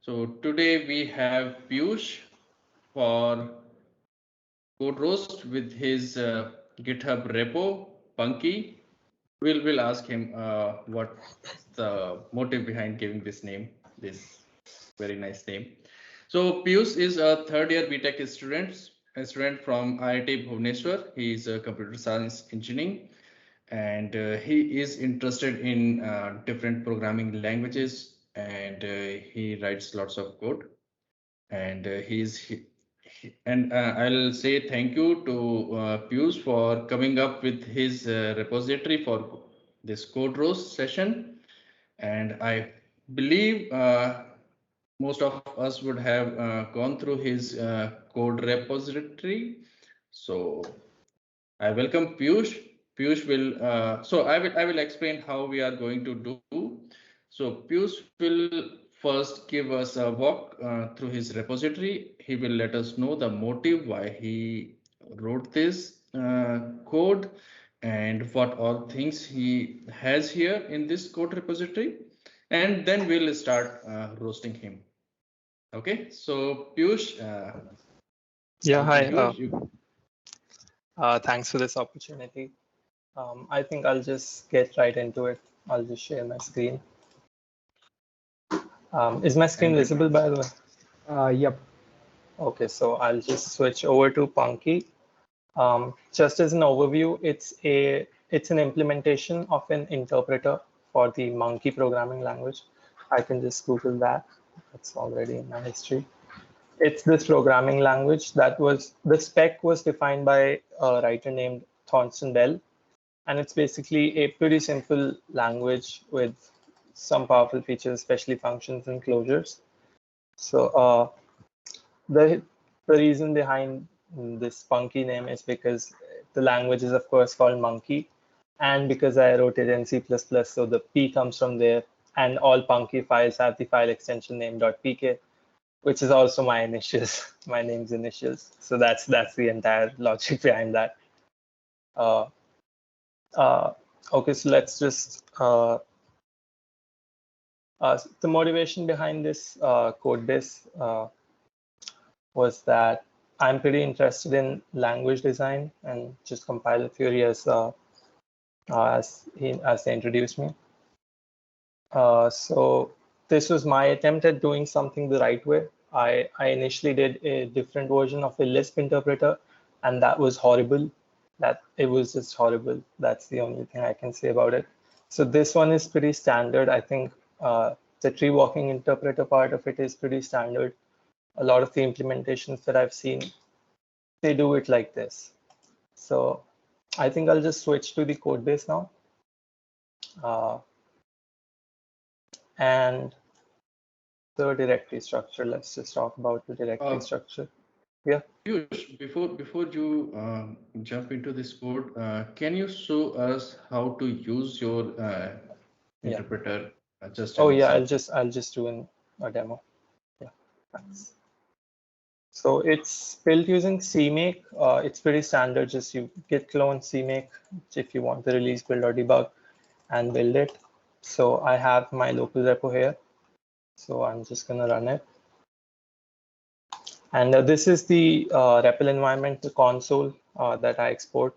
So today we have Piyush for code roast with his GitHub repo, Punky. We'll ask him what's the motive behind giving this name, this very nice name. So Piyush is a third year BTech student from IIT Bhubaneswar. He is a computer science engineering, and he is interested in different programming languages, and he writes lots of code. And I'll say thank you to Piyush for coming up with his repository for this code roast session. And I believe most of us would have gone through his code repository. So I welcome Piyush. Piyush will, I will explain how we are going to do. So Piyush will first give us a walk through his repository. He will let us know the motive why he wrote this code and what all things he has here in this code repository. And then we'll start roasting him. Okay, so Piyush, Yeah, over to hi. you. Thanks for this opportunity. I think I'll just get right into it. I'll just share my screen. Is my screen visible, by the way? Yep. Okay, so I'll just switch over to Punky. Just as an overview, it's an implementation of an interpreter for the Monkey programming language. I can just Google that. That's already in my history. It's this programming language the spec was defined by a writer named Thornton Bell. And it's basically a pretty simple language with some powerful features, especially functions and closures. So the reason behind this Punky name is because the language is, of course, called Monkey. And because I wrote it in C++, so the P comes from there. And all Punky files have the file extension name .pk, which is also my initials, my name's initials. So that's the entire logic behind that. Okay, so let's just the motivation behind this code base was that I'm pretty interested in language design and just compiler theory as they introduced me. So this was my attempt at doing something the right way. I initially did a different version of a Lisp interpreter, and that was horrible. It was just horrible. That's the only thing I can say about it. So this one is pretty standard. I think the tree walking interpreter part of it is pretty standard. A lot of the implementations that I've seen, they do it like this. So I think I'll just switch to the code base now. And the directory structure. Let's just talk about the directory structure. Yeah. Piyush, before you jump into this code, can you show us how to use your interpreter? Oh yeah, I'll just do a demo. Yeah, thanks. So it's built using CMake. It's pretty standard. Just you git clone CMake if you want the release build or debug and build it. So I have my local repo here. So I'm just gonna run it. And this is the REPL environment, the console that I export.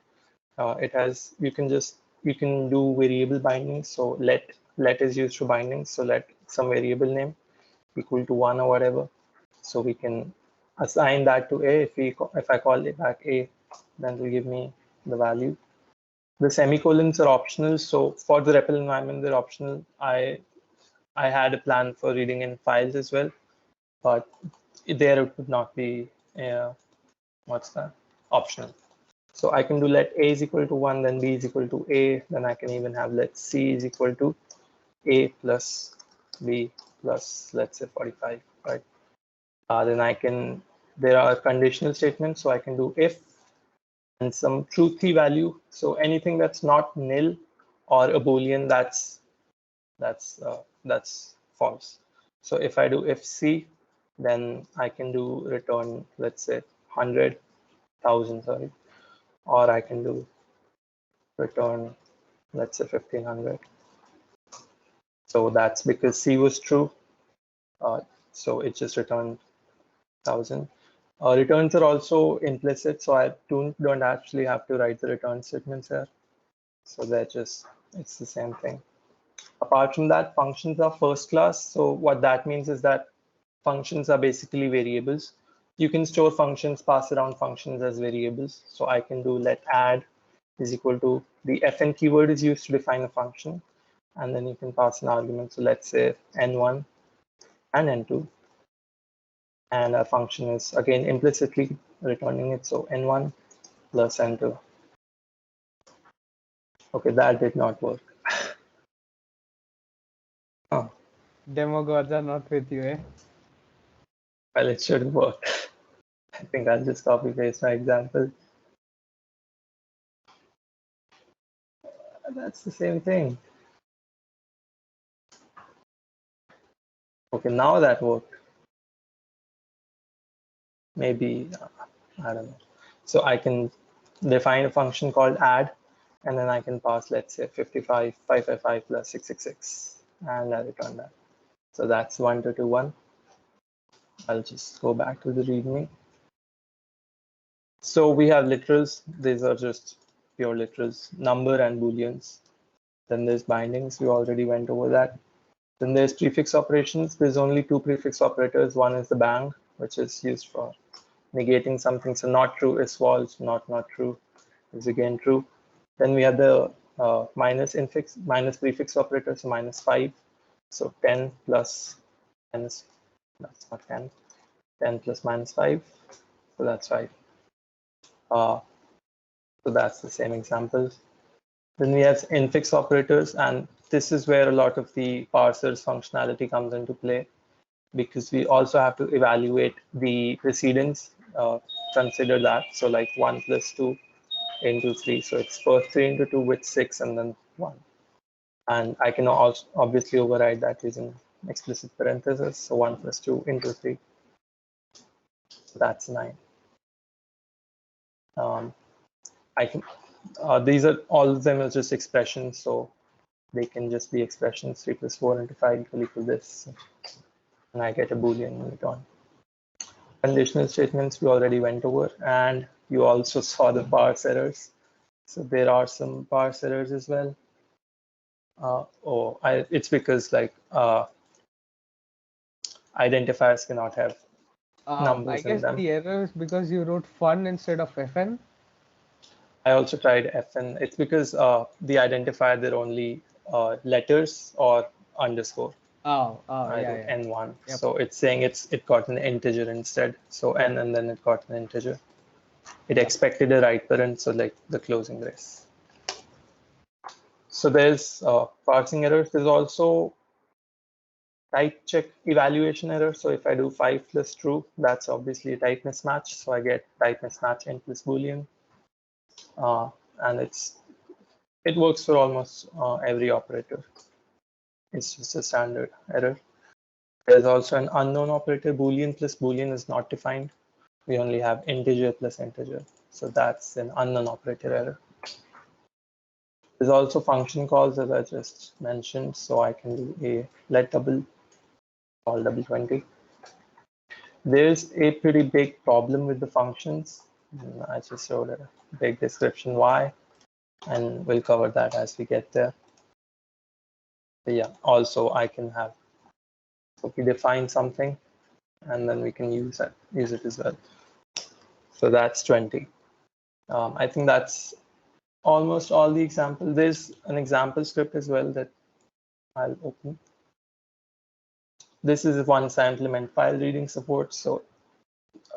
It has, you can do variable bindings. So let is used for bindings. So let some variable name equal to 1 or whatever. So we can assign that to A. If I call it back A, then it will give me the value. The semicolons are optional. So for the REPL environment, they're optional. I had a plan for reading in files as well, but there it would not be optional. So I can do let A is equal to 1, then B is equal to A, then I can even have let C is equal to A plus B plus, let's say, 45, right? Then there are conditional statements, so I can do if and some true key value. So anything that's not nil or a Boolean, that's false. So if I do if C, then I can do return, let's say 100,000, sorry, or I can do return, let's say 1500. So that's because C was true. So it just returned 1000. Returns are also implicit, so I don't actually have to write the return statements here. So it's the same thing. Apart from that, functions are first class. So what that means is that functions are basically variables. You can store functions, pass around functions as variables. So I can do let add is equal to the fn keyword is used to define a function. And then you can pass an argument. So let's say n1 and n2. And our function is again implicitly returning it. So n1 plus n2. Okay, that did not work. Oh, Demo gods are not with you, eh? well, it should work. I think I'll just copy paste my example. That's the same thing. Okay, now that worked. Maybe, I don't know. So I can define a function called add, and then I can pass, let's say 555 plus 666, and I return that. So that's 1221. I'll just go back to the README. So we have literals. These are just pure literals, number and booleans. Then there's bindings. We already went over that. Then there's prefix operations. There's only two prefix operators. One is the bang, which is used for negating something. So not true is false, not true is again true. Then we have the minus prefix operator, so -5. So 10 plus minus, that's not 10, 10 plus -5. So that's 5. So that's the same example. Then we have infix operators, and this is where a lot of the parser's functionality comes into play, because we also have to evaluate the precedence, consider that. So like 1 plus 2 into 3. So it's first 3 into 2 with 6 and then 1. And I can also obviously override that using explicit parentheses. So 1 plus 2 into 3. So that's 9. I can, these are all of them are just expressions. So they can just be expressions. 3 plus 4 into 5 equal this. And I get a Boolean in return. Conditional statements we already went over, and you also saw the parse errors. So there are some parse errors as well. It's because like identifiers cannot have I numbers in guess them. the error is because you wrote fun instead of fn. I also tried fn. It's because the identifier, they're only letters or underscore. I wrote yeah. n1. Yep. So it's saying it got an integer instead. So n, and then it got an integer. It expected a right parent, so like the closing brace. So there's parsing errors. There's also type check evaluation error. So if I do 5 plus true, that's obviously a type mismatch. So I get type mismatch n plus boolean. And it works for almost every operator. It's just a standard error. There's also an unknown operator. Boolean plus boolean is not defined. We only have integer plus integer. So that's an unknown operator error. There's also function calls, as I just mentioned. So I can do a let double, call double 20. There's a pretty big problem with the functions. I just wrote a big description why, and we'll cover that as we get there. But yeah, also I can have, so we define something and then we can use it as well. So that's 20. I think that's almost all the examples. There's an example script as well that I'll open. This is once I implement file reading support. So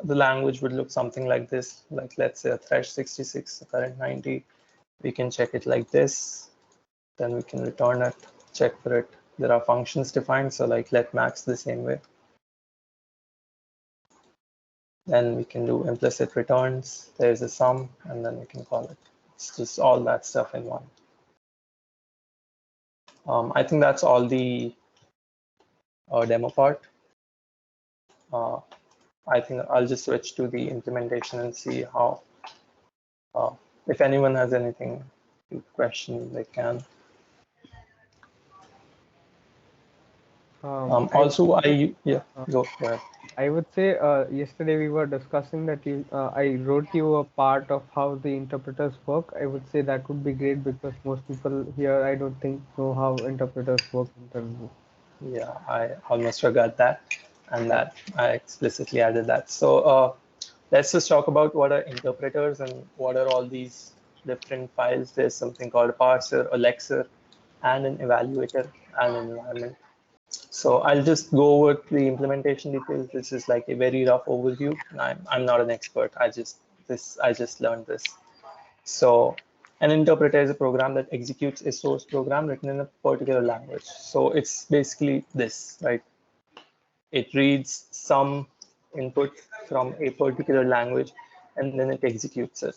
the language would look something like this, like let's say a thresh 66, the current 90. We can check it like this. Then we can return it, check for it. There are functions defined, so like let max the same way. Then we can do implicit returns. There's a sum, and then we can call it. It's just all that stuff in one. I think that's all the demo part. I think I'll just switch to the implementation and see how, if anyone has anything to question, they can. Also, go ahead. I would say yesterday we were discussing that I wrote you a part of how the interpreters work. I would say that would be great because most people here I don't think know how interpreters work internally. Yeah, I almost forgot that, and Yeah. that I explicitly added that. So let's just talk about what are interpreters and what are all these different files. There's something called a parser, a lexer, and an evaluator and an environment. So I'll just go over the implementation details. This is like a very rough overview. I'm not an expert. I just learned this. So an interpreter is a program that executes a source program written in a particular language. So it's basically this, right? It reads some input from a particular language and then it executes it.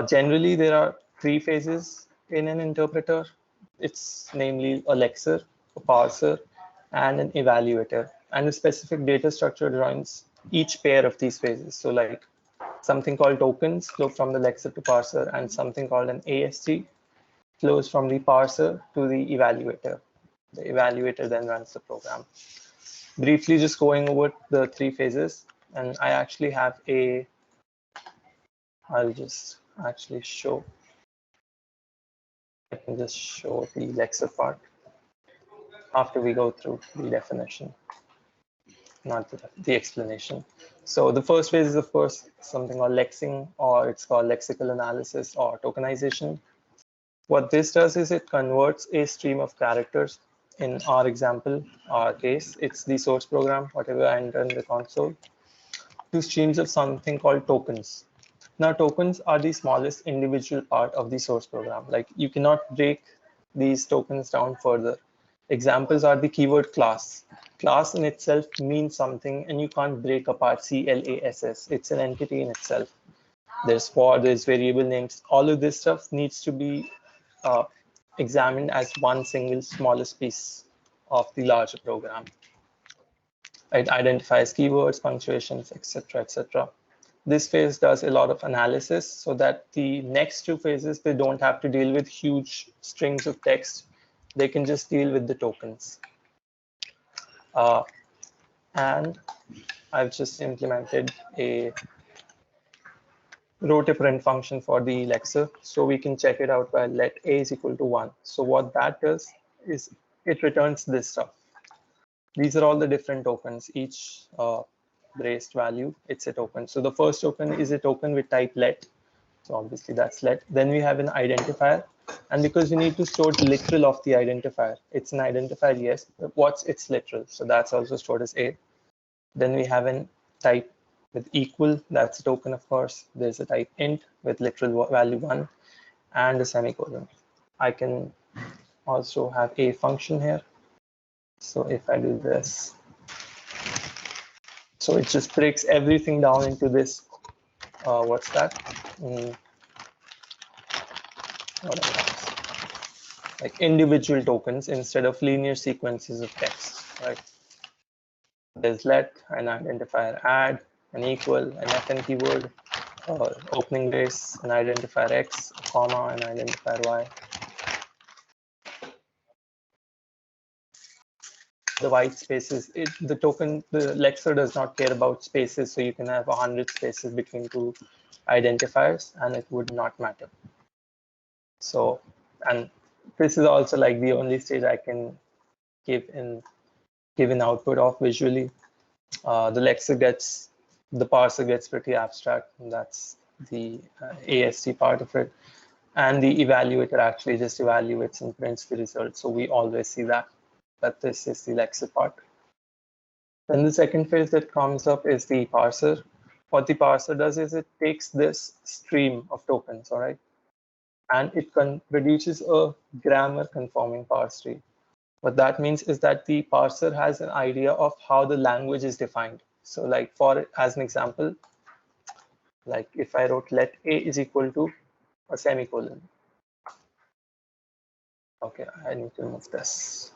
Generally, there are three phases in an interpreter. It's namely a lexer, a parser, and an evaluator. And a specific data structure joins each pair of these phases. So like something called tokens flow from the lexer to parser, and something called an AST flows from the parser to the evaluator. The evaluator then runs the program. Briefly just going over the three phases, and I'll just actually show, I can just show the lexer part after we go through the definition, not the explanation. So the first phase is, of course, something called lexing, or it's called lexical analysis or tokenization. What this does is it converts a stream of characters. In our example, our case, it's the source program, whatever I enter in the console, to streams of something called tokens. Now, tokens are the smallest individual part of the source program. Like you cannot break these tokens down further. Examples are the keyword class. Class in itself means something and you can't break apart CLASS. It's an entity in itself. There's for, there's variable names. All of this stuff needs to be examined as one single smallest piece of the larger program. It identifies keywords, punctuations, etc., etc. This phase does a lot of analysis so that the next two phases, they don't have to deal with huge strings of text. They can just deal with the tokens. And I've just implemented wrote a print function for the lexer, so we can check it out by let a is equal to 1. So what that does is it returns this stuff. These are all the different tokens. Each braced value, it's a token. So the first token is a token with type let. So obviously that's let. Then we have an identifier. And because we need to store the literal of the identifier, it's an identifier, yes, but what's its literal? So that's also stored as a. Then we have an type with equal, that's a token, of course. There's a type int with literal value 1 and a semicolon. I can also have a function here. So if I do this, so it just breaks everything down into this, what's that? Like individual tokens instead of linear sequences of text, right? There's let, an identifier add, an equal, an FN keyword, opening brace, an identifier X, a comma, an identifier Y. The white spaces, the lexer does not care about spaces, so you can have 100 spaces between two identifiers and it would not matter. So, and this is also like the only stage I can give an output of visually. The parser gets pretty abstract, and that's the AST part of it. And the evaluator actually just evaluates and prints the result. So we always see that this is the lexer part. Then the second phase that comes up is the parser. What the parser does is it takes this stream of tokens, all right, and it produces a grammar conforming parse tree. What that means is that the parser has an idea of how the language is defined. So like as an example, like if I wrote let a is equal to a semicolon. Okay, I need to remove this.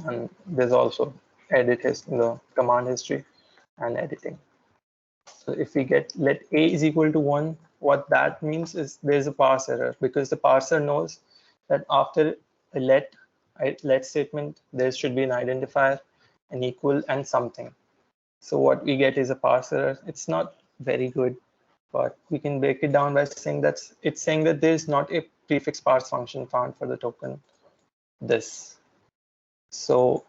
And there's also the command history and editing. So if we get let a is equal to 1, what that means is there's a parse error because the parser knows that after a let statement, there should be an identifier, an equal, and something. So what we get is a parse error. It's not very good, but we can break it down by saying it's saying that there's not a prefix parse function found for the token this. So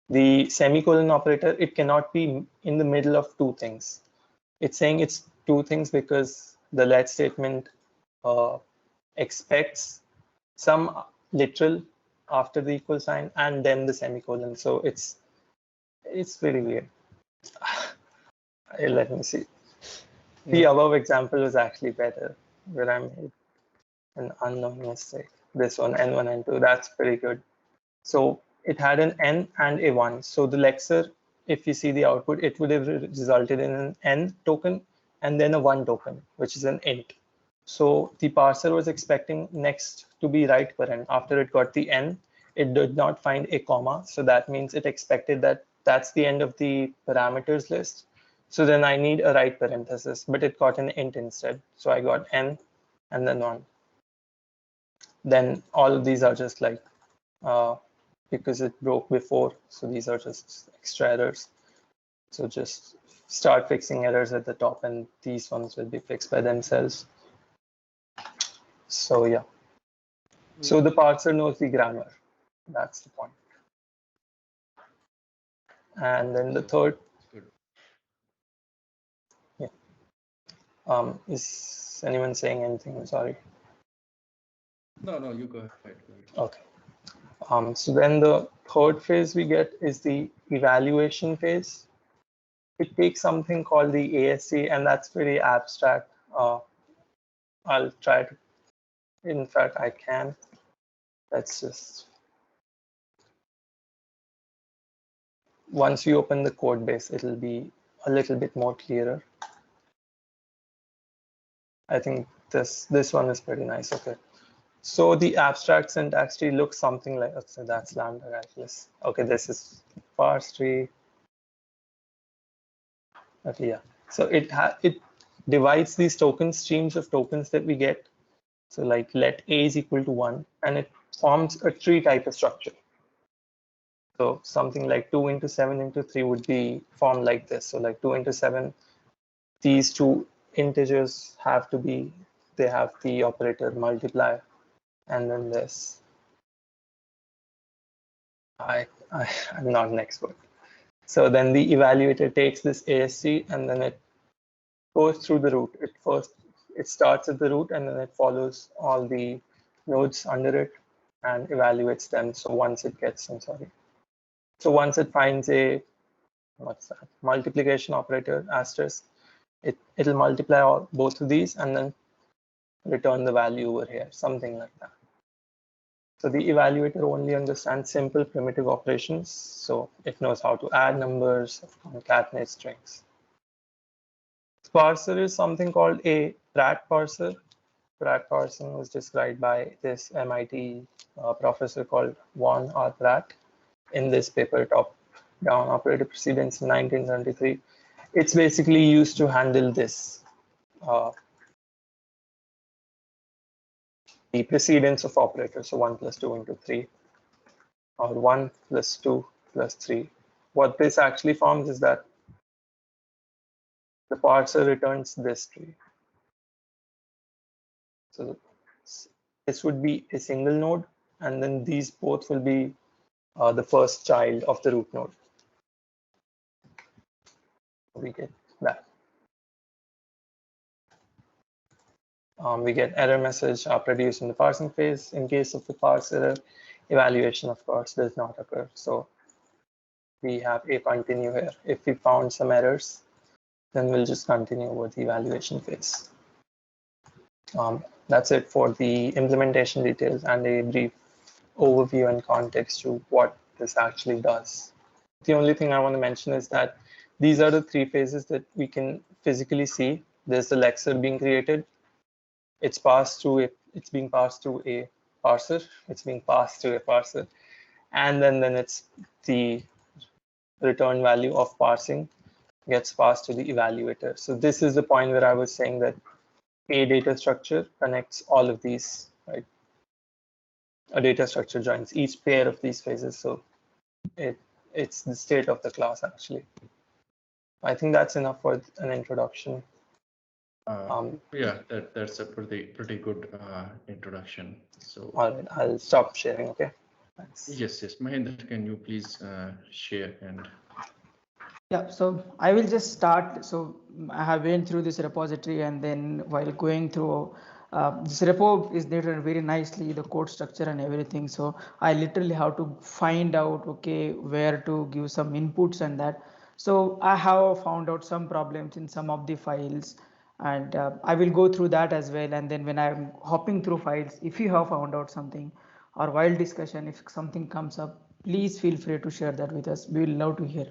the semicolon operator, it cannot be in the middle of two things. It's saying it's two things because the let statement expects some literal after the equal sign and then the semicolon. So it's very weird. Let me see. The above example was actually better, where I made an unknown mistake. This one, N1, N2, that's pretty good. So it had an N and a 1. So the Lexer, if you see the output, it would have resulted in an N token and then a 1 token, which is an int. So the parser was expecting next to be right paren. After it got the N, it did not find a comma. So that means it expected that that's the end of the parameters list. So then I need a right parenthesis, but it got an int instead. So I got N and then 1. Then all of these are just like, because it broke before. So these are just extra errors. So just start fixing errors at the top and these ones will be fixed by themselves. So yeah. So the parser knows the grammar. That's the point. And then the third. Yeah. Is anyone saying anything? Sorry. No, you go ahead. Okay. So then the third phase we get is the evaluation phase. It takes something called the ASC, and that's very abstract. I'll try to, in fact, I can. Let's just, once we open the code base, it'll be a little bit more clearer. I think this one is pretty nice. Okay. So the abstract syntax tree looks something like, so that's lambda calculus. Okay, this is parse tree. Okay, yeah. So it divides these tokens, streams of tokens that we get. So like let A is equal to 1, and it forms a tree type of structure. So something like 2 into 7 into 3 would be formed like this. So like 2 into 7, these two integers have to be, they have the operator multiply, and then this. I'm not an expert. So then the evaluator takes this ASC and then it goes through the root. It starts at the root and then it follows all the nodes under it and evaluates them. So once it gets, So once it finds a, what's that, multiplication operator, asterisk, it'll multiply both of these and then return the value over here, something like that. So the evaluator only understands simple primitive operations. So it knows how to add numbers, concatenate strings. Parser is something called a Pratt parser. Pratt parsing was described by this MIT professor called Von R. Pratt in this paper, Top-Down Operator Precedence in 1973. It's basically used to handle this, the precedence of operators, so 1 plus 2 into 3, or 1 plus 2 plus 3. What this actually forms is that the parser returns this tree. So this would be a single node, and then these both will be the first child of the root node. We get that. We get error message produced in the parsing phase. In case of the parse error, evaluation, of course, does not occur. So we have a continue here. If we found some errors, then we'll just continue with the evaluation phase. That's it for the implementation details and a brief overview and context to what this actually does. The only thing I want to mention is that these are the 3 phases that we can physically see. There's the Lexer being created. It's being passed through a parser. It's being passed through a parser. And then it's the return value of parsing gets passed to the evaluator. So this is the point where I was saying that a data structure connects all of these, right? a data structure joins each pair of these phases. So it's the state of the class actually. I think that's enough for an introduction. Yeah, that's a pretty good introduction. So all right, I'll stop sharing. Okay. Thanks. yes, Mahendra, can you please share and Yeah, so I will just start. So I have went through this repository, and then while going through this repo is written very nicely, the code structure and everything. So I literally have to find out, okay, where to give some inputs and that. So I have found out some problems in some of the files, and I will go through that as well. And then when I'm hopping through files, if you have found out something, or while discussion, if something comes up, please feel free to share that with us. We will love to hear.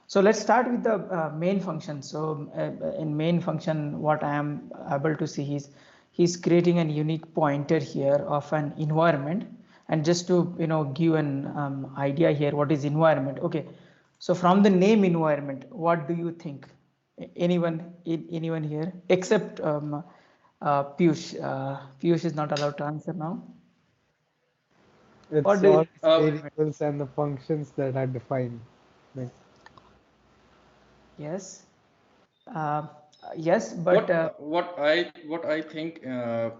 So let's start with the main function. So in main function, what I am able to see is he's creating a unique pointer here of an environment. And just to give an idea here, what is environment? Okay, so from the name environment, what do you think? Anyone here except Piyush? Piyush is not allowed to answer now. What It's do you all think? variables and the functions that are defined. Like, Yes. Uh, yes, but what I think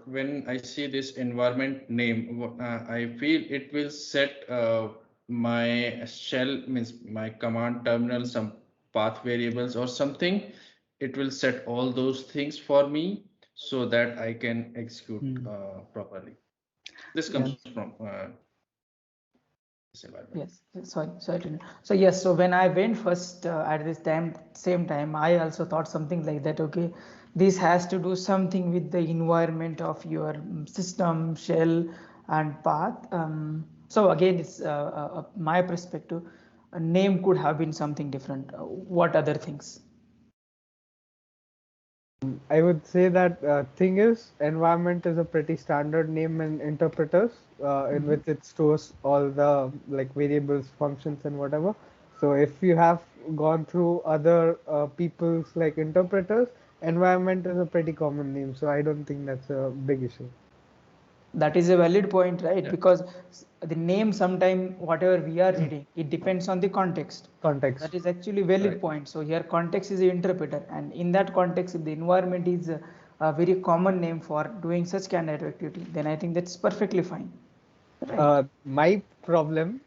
when I see this environment name, I feel it will set my shell, means my command terminal, some path variables or something. It will set all those things for me so that I can execute properly. This yeah. comes from this environment. Yes, sorry. So yes, so when I went first at this same time, I also thought something like that. Okay, this has to do something with the environment of your system, shell, and path. So again, it's my perspective. A name could have been something different. What other things? I would say that thing is, environment is a pretty standard name in interpreters, in which it stores all the like variables, functions, and whatever. So if you have gone through other people's like interpreters, environment is a pretty common name. So I don't think that's a big issue. That is a valid point, right? Yeah. Because the name sometime whatever we are reading, it depends on the context. Context. That is actually valid Right. point. So here context is the interpreter, and in that context, if the environment is a very common name for doing such kind of activity, then I think that's perfectly fine, right? My problem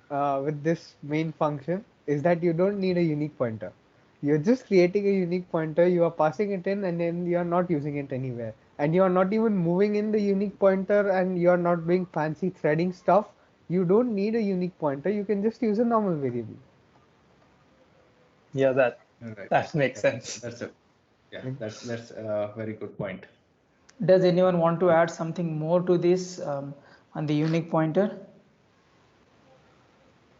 with this main function is that you don't need a unique pointer. You're just creating a unique pointer, you are passing it in, and then you're not using it anywhere. And you're not even moving in the unique pointer, and you're not doing fancy threading stuff. You don't need a unique pointer, you can just use a normal variable. Yeah, Right. that makes Yeah, sense. that's a very good point. Does anyone want to add something more to this on the unique pointer?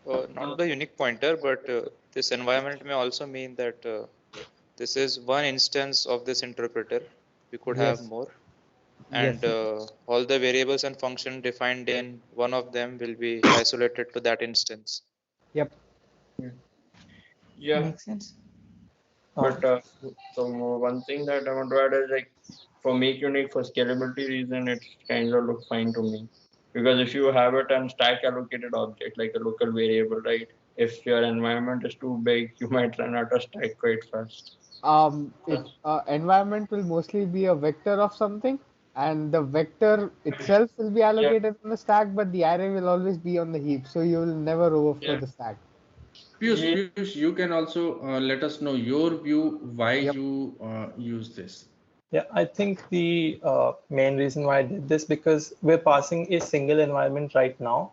Not the unique pointer, but this environment may also mean that this is one instance of this interpreter. We could have Yes, more, yes. and all the variables and function defined in one of them will be isolated to that instance. Yep. Yeah, Makes sense. but so one thing that I want to add is like for make unique for scalability reason, it kind of look fine to me because if you have it on stack allocated object like a local variable, right? If your environment is too big, you might run out of stack quite fast. It environment will mostly be a vector of something, and the vector itself will be Yeah, allocated on the stack, but the array will always be on the heap, so you will never overflow yeah, the stack. Piyush, yeah. Piyush, you can also let us know your view why Yep. you use this. Yeah, I think the main reason why I did this because we're passing a single environment right now,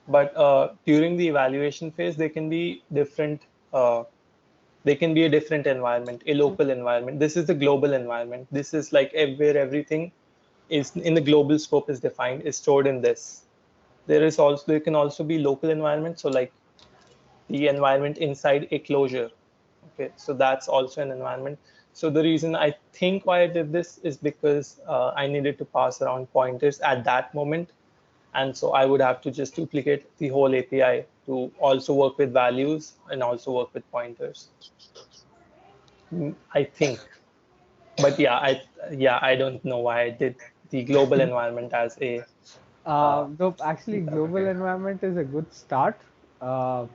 but during the evaluation phase, they can be different. They can be a different environment, a local environment. This is the global environment. This is like where everything is in the global scope is defined, is stored in this. There can also be local environment. So like the environment inside a closure. Okay, so that's also an environment. So the reason I think why I did this is because I needed to pass around pointers at that moment. And so I would have to just duplicate the whole API to also work with values and also work with pointers. I think, but yeah, I don't know why I did the global environment as a Though actually global environment is a good start. Uh,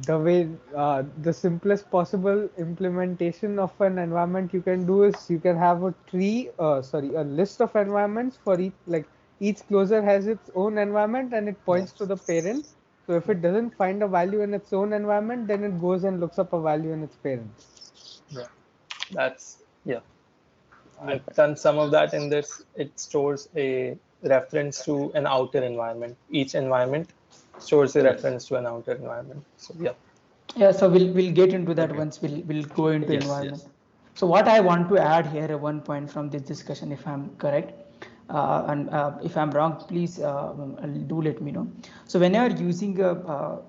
the way the simplest possible implementation of an environment you can do is you can have a a list of environments for each, like each closure has its own environment and it points to the parent. So if it doesn't find a value in its own environment, then it goes and looks up a value in its parent. Yeah, yeah. I've done some of that in this. It stores a reference to an outer environment. Each environment stores a reference to an outer environment. So yeah. Yeah, so we'll get into that once we'll go into environment. So what I want to add here at one point from this discussion, if I'm correct, and if I'm wrong, please do let me know. So when you are using a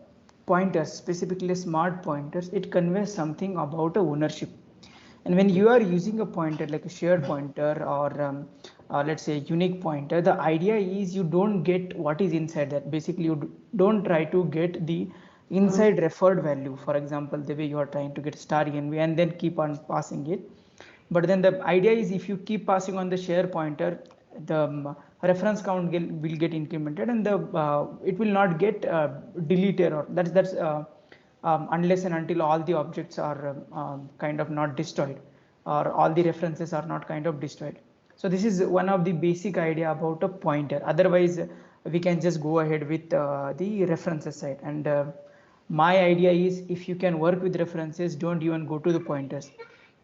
pointers, specifically smart pointers, it conveys something about a ownership. And when you are using a pointer like a shared pointer or let's say unique pointer, the idea is you don't get what is inside that. Basically, you don't try to get the inside referred value. For example, the way you are trying to get star env and then keep on passing it. But then the idea is if you keep passing on the share pointer, the reference count will get incremented and the it will not get deleted, or that's unless and until all the objects are kind of not destroyed, or all the references are not kind of destroyed. So this is one of the basic idea about a pointer. Otherwise we can just go ahead with the references side, and my idea is if you can work with references, don't even go to the pointers.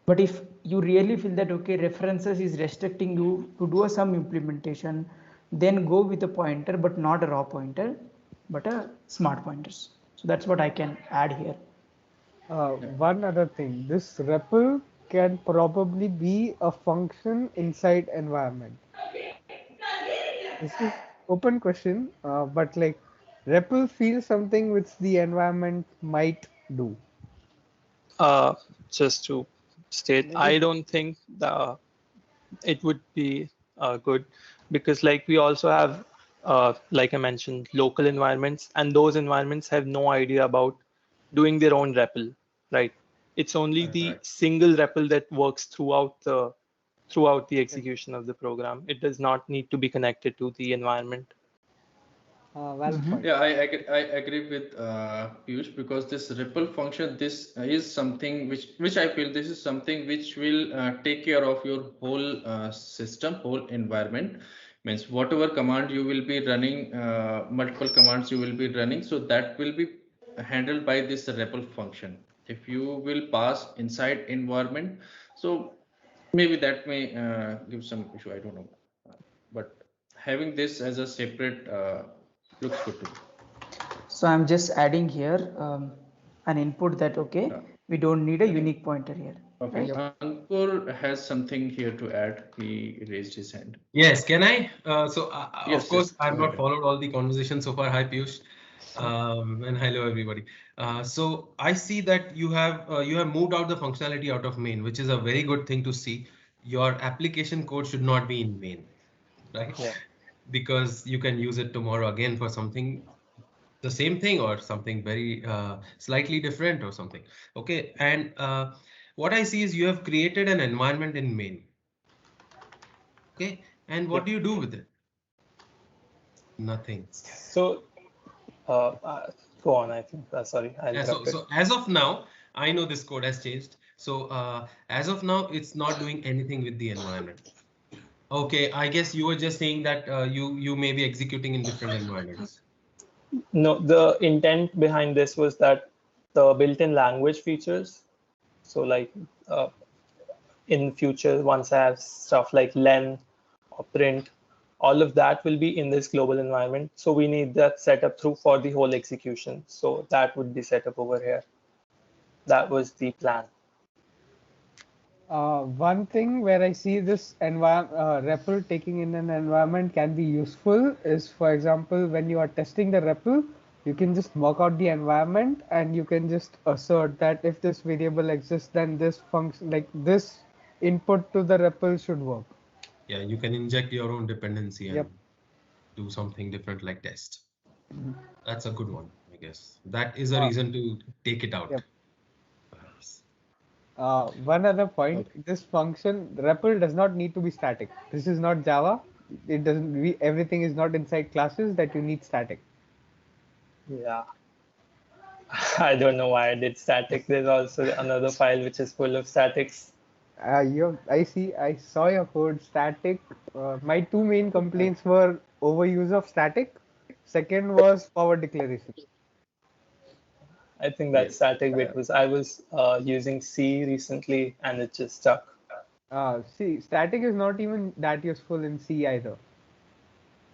But if you really feel that okay, references is restricting you to do some implementation, then go with a pointer, but not a raw pointer, but a smart pointers. So that's what I can add here. One other thing, this REPL can probably be a function inside environment. This is open question, but like REPL feels something which the environment might do. Just to state, I don't think it would be good, because like we also have, like I mentioned, local environments, and those environments have no idea about doing their own REPL, right? It's only the single REPL that works throughout the execution of the program. It does not need to be connected to the environment. Valid point. Yeah, I agree with Piyush, because this ripple function, this is something which I feel this is something which will take care of your whole system, whole environment. Means whatever command you will be running, multiple commands you will be running, so that will be handled by this ripple function. If you will pass inside environment, so maybe that may give some issue. I don't know, but having this as a separate looks good to me. So I'm just adding here an input that okay, we don't need a unique pointer here. Okay, Right? Ankur has something here to add. He raised his hand. Yes, can I? Yes, Of course, yes, I've go not ahead. followed all the conversation so far. Hi, Piyush, and hello everybody. So I see that you have moved out the functionality out of main, which is a very good thing to see. Your application code should not be in main, right? Yeah. Because you can use it tomorrow again for something the same thing or something very slightly different or something. Okay, and what I see is you have created an environment in main. Okay, and what do you do with it? Nothing. So go on. I think. Sorry, I Yeah, interrupted. so as of now, I know this code has changed. So as of now, it's not doing anything with the environment. Okay, I guess you were just saying that you may be executing in different environments. No, the intent behind this was that the built-in language features. So like in future, once I have stuff like len or print, all of that will be in this global environment. So we need that set up through for the whole execution. So that would be set up over here. That was the plan. One thing where I see this REPL taking in an environment can be useful is, for example, when you are testing the REPL, you can just mock out the environment and you can just assert that if this variable exists, then this function, like this input to the REPL should work. Yeah, you can inject your own dependency and Yep. do something different like test. That's a good one, I guess. That is a reason to take it out. Yep. Perhaps. One other point, this function REPL does not need to be static. This is not Java. it doesn't. Everything is not inside classes that you need static. Yeah. I don't know why I did static. There's also another file which is full of statics. I see. I saw your code static. My two main complaints were overuse of static. Second was power declaration. I think that Yes. static bit was, I was using C recently and it just stuck. See, static is not even that useful in C either.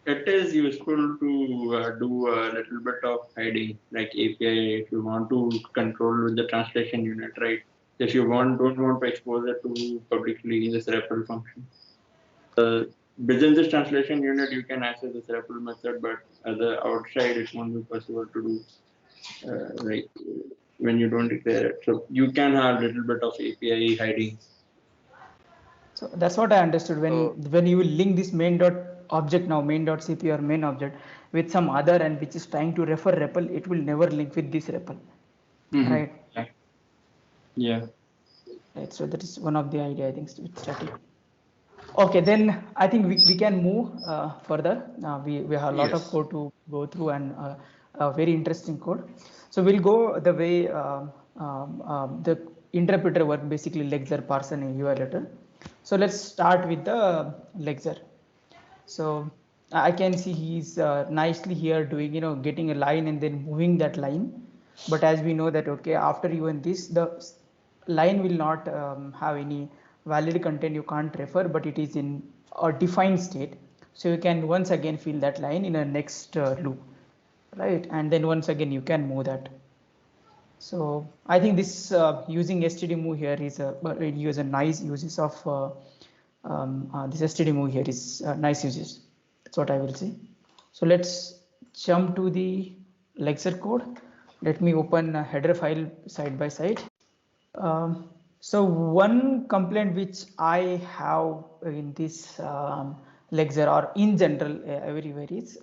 It is useful to do a little bit of hiding, like API, if you want to control the translation unit, right? If you don't want to expose it to publicly this REPL function. Within this translation unit, you can access this REPL method, but as a outside, it won't be possible to do like when you don't declare it. So you can have a little bit of API hiding. So that's what I understood when you link this main dot object now, main dot CP or main object with some other and which is trying to refer REPL, it will never link with this REPL, right? Yeah. Right. So that is one of the idea I think with static. Okay, then I think we can move further. We have a lot of Yes. code to go through and a very interesting code. So we'll go the way the interpreter work, basically Lexer, Parser and UI letter. So let's start with the Lexer. So I can see he's nicely here doing, getting a line and then moving that line. But as we know that, okay, after even this, the line will not have any valid content you can't refer, but it is in a defined state. So you can once again fill that line in a next loop, right? And then once again, you can move that. So I think this using std move here is a nice uses of this std move here is nice uses. That's what I will say. So let's jump to the Lexer code. Let me open a header file side by side. So one complaint which I have in this Lexer or in general everywhere is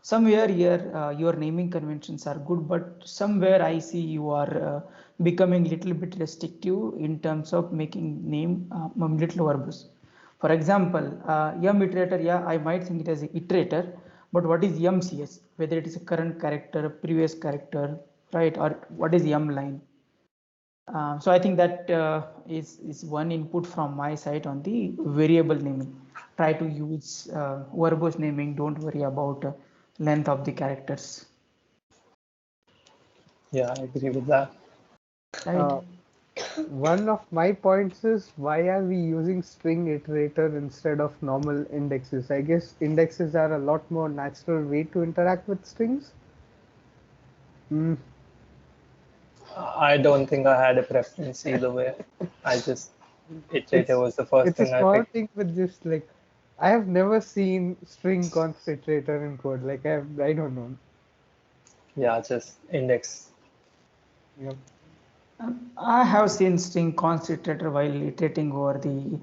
somewhere here your naming conventions are good, but somewhere I see you are becoming little bit restrictive in terms of making name little verbose. For example, yum iterator, yeah, I might think it as an iterator, but what is yum cs? Whether it is a current character, previous character, right, or what is yum line? So I think that is one input from my side on the variable naming. Try to use verbose naming. Don't worry about length of the characters. Yeah, I agree with that. Right. One of my points is why are we using string iterator instead of normal indexes? I guess indexes are a lot more natural way to interact with strings. I don't think I had a preference either way. I just, iterator was the first It's a thing I small picked. thing, but just like I have never seen string const iterator in code. Like I don't know. Yeah, just index. Yep. I have seen string const iterator while iterating over the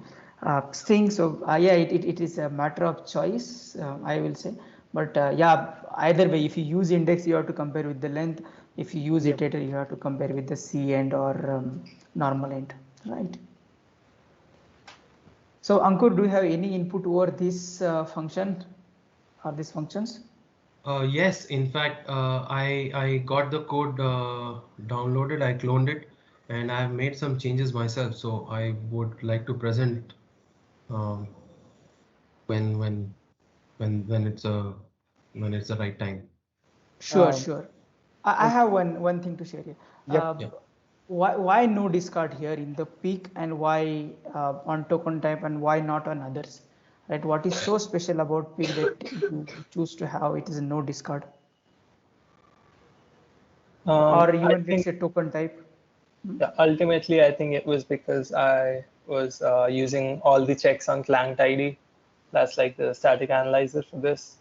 string. So yeah, it is a matter of choice, I will say. But yeah, either way, if you use index, you have to compare with the length. If you use Yep. iterator, you have to compare with the C end or normal end, right? So Ankur, do you have any input over this function or these functions? Yes, in fact, I got the code downloaded, I cloned it, and I've made some changes myself. So I would like to present um, when when when it's the right time. Sure, Um, sure. I have one thing to share here. yep. Yeah. Why no discard here in the peak and why on token type and why not on others, right? What is so special about peak that you choose to have it is a no discard or I even let's think, say token type? yeah, ultimately, I think it was because I was using all the checks on clang tidy. That's like the static analyzer for this.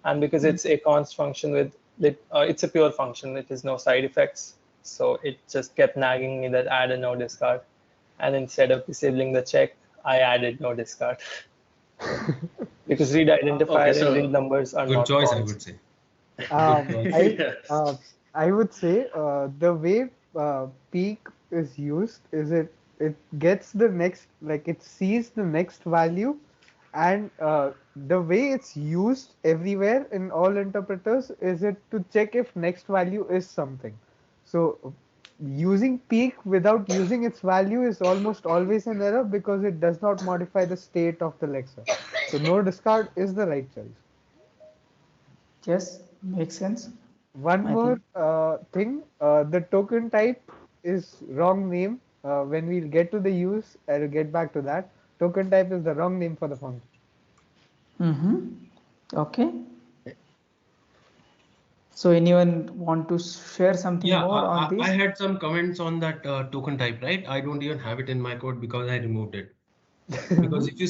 And because it's a const function it's a pure function, it is no side effects. So it just kept nagging me that add a no discard. And instead of disabling the check, I added no discard. Because read Okay, identifier and read so numbers are Good not choice, I const. would say. Good Um, choice. I yes. uh, I would say the way peak is used is it gets the next, like it sees the next value And the way it's used everywhere in all interpreters is it to check if next value is something. So using peak without using its value is almost always an error because it does not modify the state of the lexer. So no discard is the right choice. Yes, makes sense. One I more think. thing, the token type is wrong name. When we get to the use, I'll get back to that. Token type is the wrong name for the function. Okay. So anyone want to share something Yeah, more on I this? had some comments on that token type, right? I don't even have it in my code because I removed it. Because if you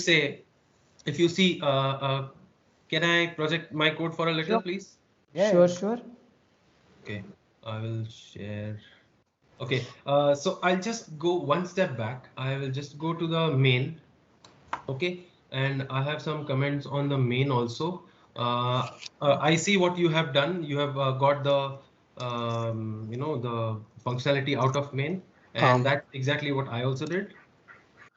see, can I project my code for a little, Sure. please? Yeah, Sure, yeah. sure. Okay, I will share. Okay, so I'll just go one step back. I will just go to the main. Okay, and I have some comments on the main also. I see what you have done. You have got the the functionality out of main, and that's exactly what I also did.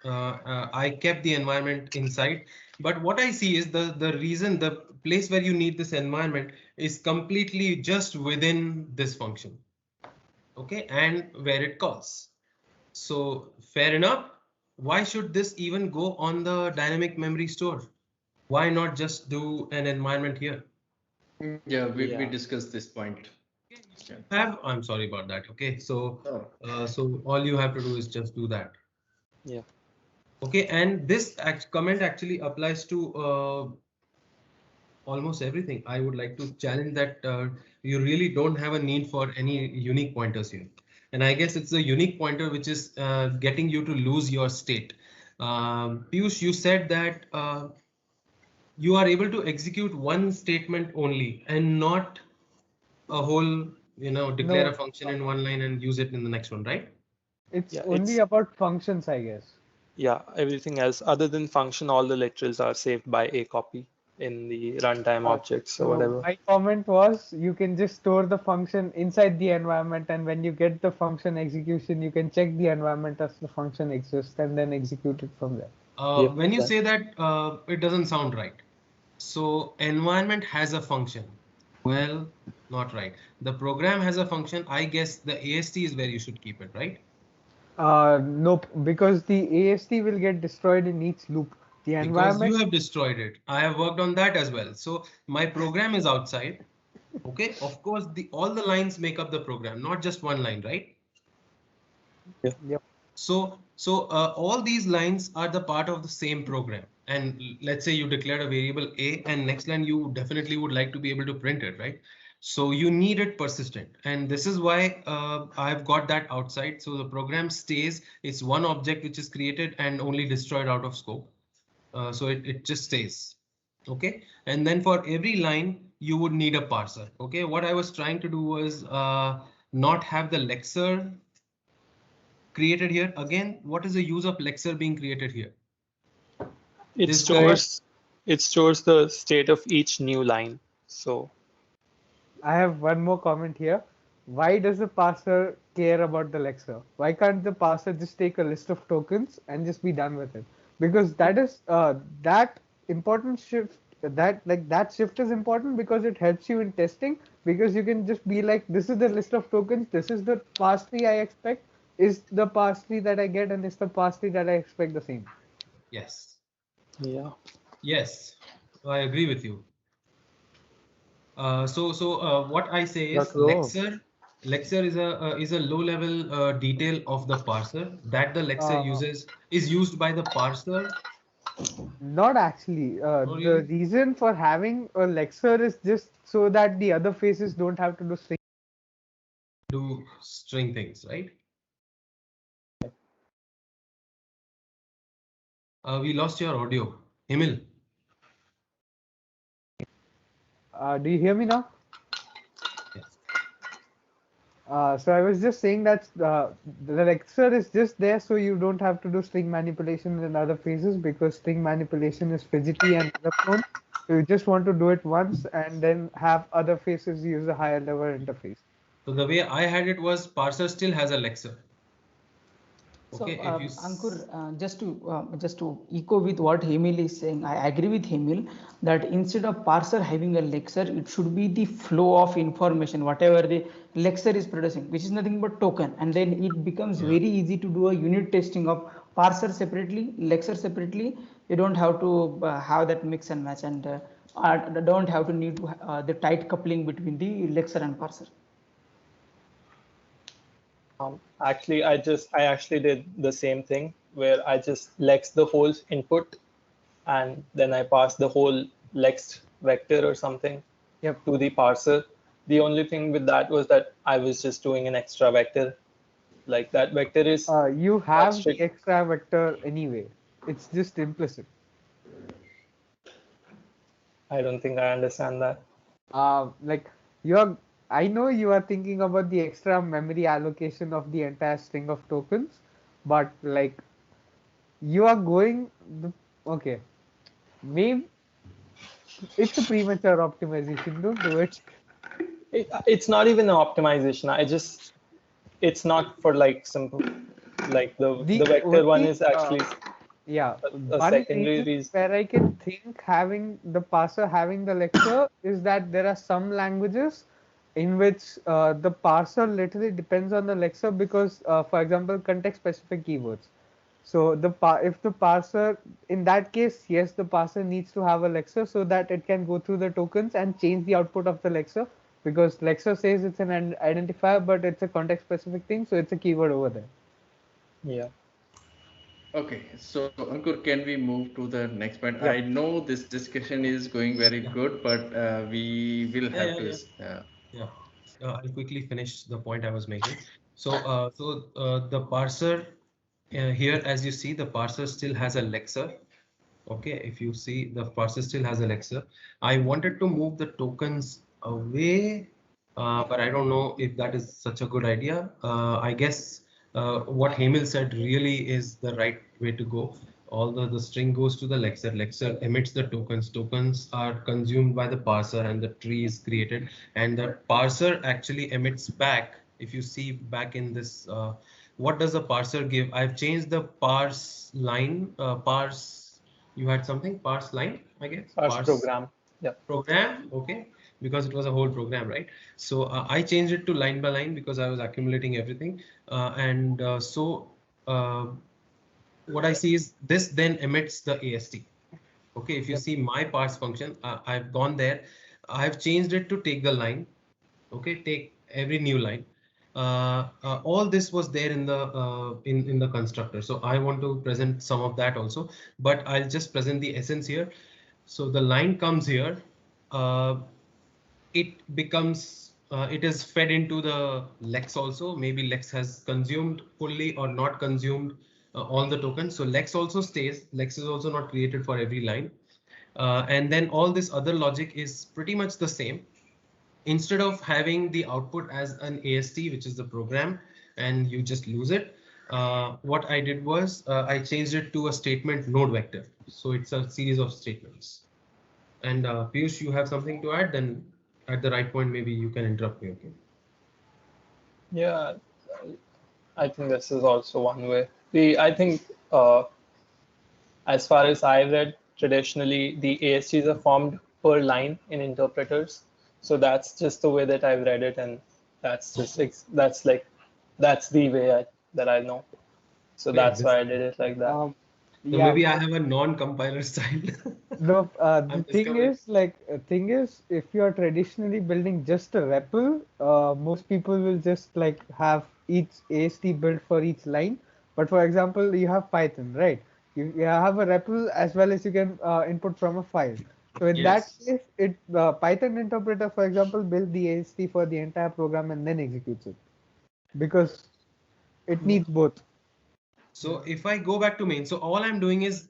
I kept the environment inside, but what I see is the place where you need this environment is completely just within this function. Okay, and where it calls. So fair enough. Why should this even go on the dynamic memory store? Why not just do an environment here? Yeah, we discussed this point. Okay, you Yeah. have, I'm sorry about that. Okay, so Oh. so all you have to do is just do that. Yeah. Okay, and this comment actually applies to almost everything. I would like to challenge that you really don't have a need for any unique pointers here. And I guess it's the unique pointer which is getting you to lose your state. Piyush, you said that you are able to execute one statement only and not a whole, declare a No, function in one line and use it in the next one, right? it's Yeah. only about functions, I guess. Yeah, everything else other than function, all the literals are saved by a copy in the runtime objects or So whatever. my comment was you can just store the function inside the environment, and when you get the function execution, you can check the environment as the function exists and then execute it from there. Yep. When you say that, it doesn't sound right. So environment has a function. Well, not right. The program has a function. I guess the AST is where you should keep it, right? Nope, because the AST will get destroyed in each loop. The Because environment, you have destroyed it. I have worked on that as well. So my program is outside. Okay. Of course, all the lines make up the program, not just one line, right? Yeah. yep. So all these lines are the part of the same program. And let's say you declared a variable A, and next line you definitely would like to be able to print it, right? So you need it persistent. And this is why I've got that outside. So the program stays, it's one object which is created and only destroyed out of scope. So it just stays. Okay. And then for every line, you would need a parser. Okay. What I was trying to do was not have the lexer created here. Again, what is the use of lexer being created here? It This guy, stores the state of each new line. So I have one more comment here. Why does the parser care about the lexer? Why can't the parser just take a list of tokens and just be done with it? Because that is that important shift. That shift is important because it helps you in testing. Because you can just be like, this is the list of tokens. This is the parse tree I expect. Is the parse tree that I get, and is the parse tree that I expect the same? yes, yeah. yes, I agree with you. What I say is That's all. Lexer is a low level detail of the parser that the lexer Uh, is used by the parser. Not actually. Oh, The really? reason for having a lexer is just so that the other faces don't have to do string. Do string things, right? We lost your audio. Himil. Do you hear me now? Yes. So I was just saying that the lexer is just there so you don't have to do string manipulation in other phases because string manipulation is fidgety and error prone. So you just want to do it once and then have other phases use a higher level interface. So the way I had it was parser still has a lexer. So, Okay, if you Ankur, just to echo with what Hemil is saying, I agree with Hemil that instead of parser having a lexer, it should be the flow of information, whatever the lexer is producing, which is nothing but token, and then it becomes yeah. very easy to do a unit testing of parser separately, lexer separately. You don't have to have that mix and match, and don't have to need to the tight coupling between the lexer and parser. Actually, I actually did the same thing where I just lex the whole input and then I pass the whole lex vector or something Yep. to the parser. The only thing with that was that I was just doing an extra vector. Like that vector is You not have the strict. extra vector anyway. It's just implicit. I don't think I understand that. Like you're, I know you are thinking about the extra memory allocation of the entire string of tokens, but like you are going the, okay, maybe it's a premature optimization. Don't do it. It's not even an optimization. It's not for like simple, like the The vector one only is actually yeah, a one secondary reason reason. where I can think having the parser having the lexer is that there are some languages in which the parser literally depends on the lexer because, for example, context specific keywords. So if the parser, in that case, yes, the parser needs to have a lexer so that it can go through the tokens and change the output of the lexer, because lexer says it's an identifier, but it's a context specific thing, so it's a keyword over there. Yeah. Okay, so Ankur, can we move to the next point? Yeah. I know this discussion is going very Yeah. good, but we will Yeah, have yeah, to. yeah. Yeah. I'll quickly finish the point I was making. So the parser here, as you see, the parser still has a lexer. Okay, if you see, the parser still has a lexer. I wanted to move the tokens away, but I don't know if that is such a good idea. I guess what Hemil said really is the right way to go. Although the string goes to the lexer, lexer emits the tokens. Tokens are consumed by the parser, and the tree is created. And the parser actually emits back. If you see back in this, what does the parser give? I've changed the parse line, parse. You had something parse line, I guess. Parse Parse program. Yeah. program, okay, because it was a whole program, right? So I changed it to line by line because I was accumulating everything, and so what I see is this then emits the AST. Okay, if you Yep. see my parse function, I've gone there, I've changed it to take the line. Okay, take every new line. All this was there in the in the constructor, so I want to present some of that also, but I'll just present the essence here. So the line comes here, uh, it becomes it is fed into the lex also. Maybe lex has consumed fully or not consumed all the tokens, so lex also stays. Lex is also not created for every line, and then all this other logic is pretty much the same. Instead of having the output as an AST, which is the program, and you just lose it, what I did was I changed it to a statement node vector. So it's a series of statements. And Piyush, you have something to add? Then at the right point, maybe you can interrupt me. Okay. Yeah. I think this is also one way. I think as far as I've read, traditionally the ASTs are formed per line in interpreters. So that's just the way that I've read it, and that's just that's the way that I know. So Wait, that's this. why I did it like that. So Yeah. maybe I have a non-compiler style. No, the I'm thing discovering. is, if you are traditionally building just a REPL, most people will just like have each AST built for each line. But for example, you have Python, right? You have a REPL as well as you can input from a file. So in that Yes. case, Python interpreter, for example, build the AST for the entire program and then executes it because it needs both. So if I go back to main, so all I'm doing is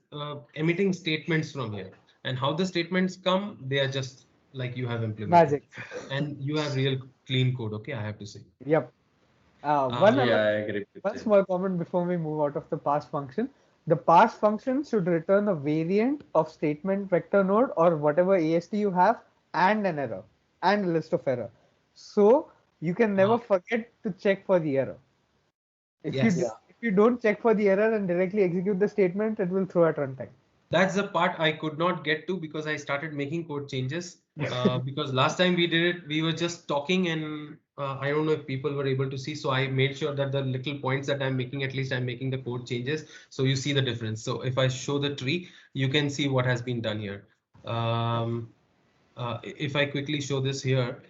emitting statements from here. And how the statements come, they are just like you have implemented. Magic. And you have real clean code, okay, I have to say. Yep. Uh, Yeah, I agree with One you. small comment before we move out of the parse function. The parse function should return a variant of statement vector node or whatever AST you have and an error and a list of error. So you can never uh, forget to check for the error. If you yes. Yeah. you don't check for the error and directly execute the statement, it will throw at runtime. That's the part I could not get to because I started making code changes. Because last time we did it, we were just talking and I don't know if people were able to see. So I made sure that the little points that I'm making, at least I'm making the code changes. So you see the difference. So if I show the tree, you can see what has been done here. If I quickly show this here,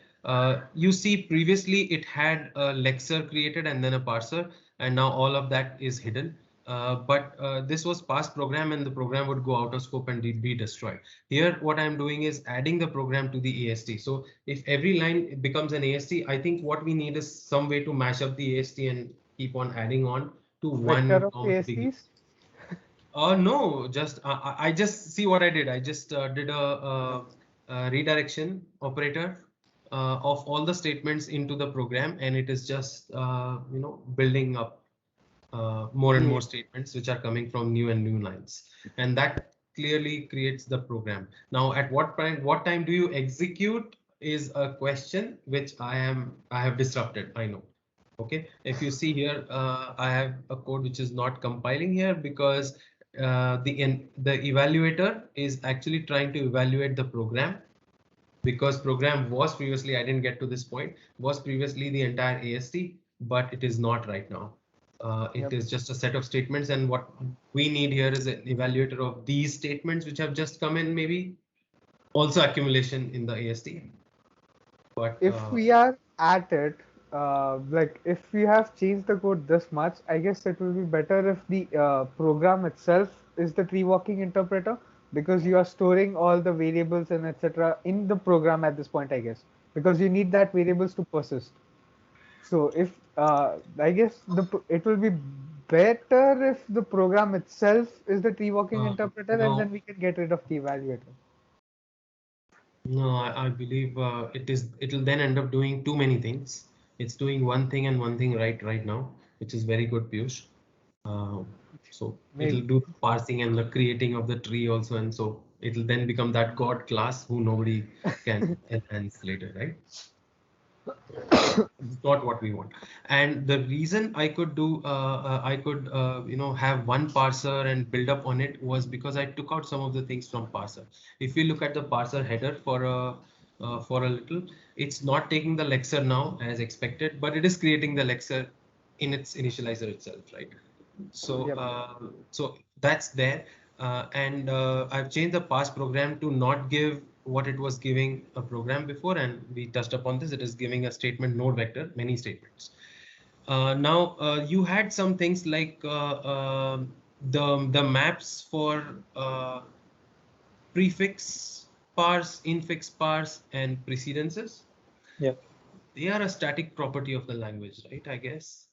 you see previously it had a Lexer created and then a parser, and now all of that is hidden. But this was past program and the program would go out of scope and be destroyed. Here, what I'm doing is adding the program to the AST. So if every line becomes an AST, I think what we need is some way to mash up the AST and keep on adding on to Vector one of ASTs? no, just I just see what I did. I just did a redirection operator of all the statements into the program, and it is just building up more and more statements which are coming from new and new lines, and that clearly creates the program. Now, at what time do you execute is a question which I have disrupted. I know. Okay, if you see here, I have a code which is not compiling here because the evaluator is actually trying to evaluate the program, because program was previously, I didn't get to this point, was previously the entire AST, but it is not right now. It is just a set of statements, and what we need here is an evaluator of these statements which have just come in, maybe also accumulation in the AST. But if we are at it, like if we have changed the code this much, I guess it will be better if the program itself is the tree walking interpreter, because you are storing all the variables and etc. in the program at this point, I guess, because you need that variables to persist. So if I guess it will be better if the program itself is the tree walking interpreter, no. and then we can get rid of the evaluator. No, I believe it'll then end up doing too many things. It's doing one thing and one thing right now, which is very good, Piyush. So Maybe. it'll do the parsing and the creating of the tree also, and so it'll then become that God class who nobody can enhance later, right? It's not what we want. And the reason I could do have one parser and build up on it was because I took out some of the things from parser. If you look at the parser header for a little, it's not taking the Lexer now as expected, but it is creating the Lexer in its initializer itself, right? So so that's there, and I've changed the parse program to not give what it was giving a program before, and we touched upon this. It is giving a statement node vector, many statements. Now you had some things like the maps for prefix parse, infix parse, and precedences. Yeah, they are a static property of the language, right? I guess.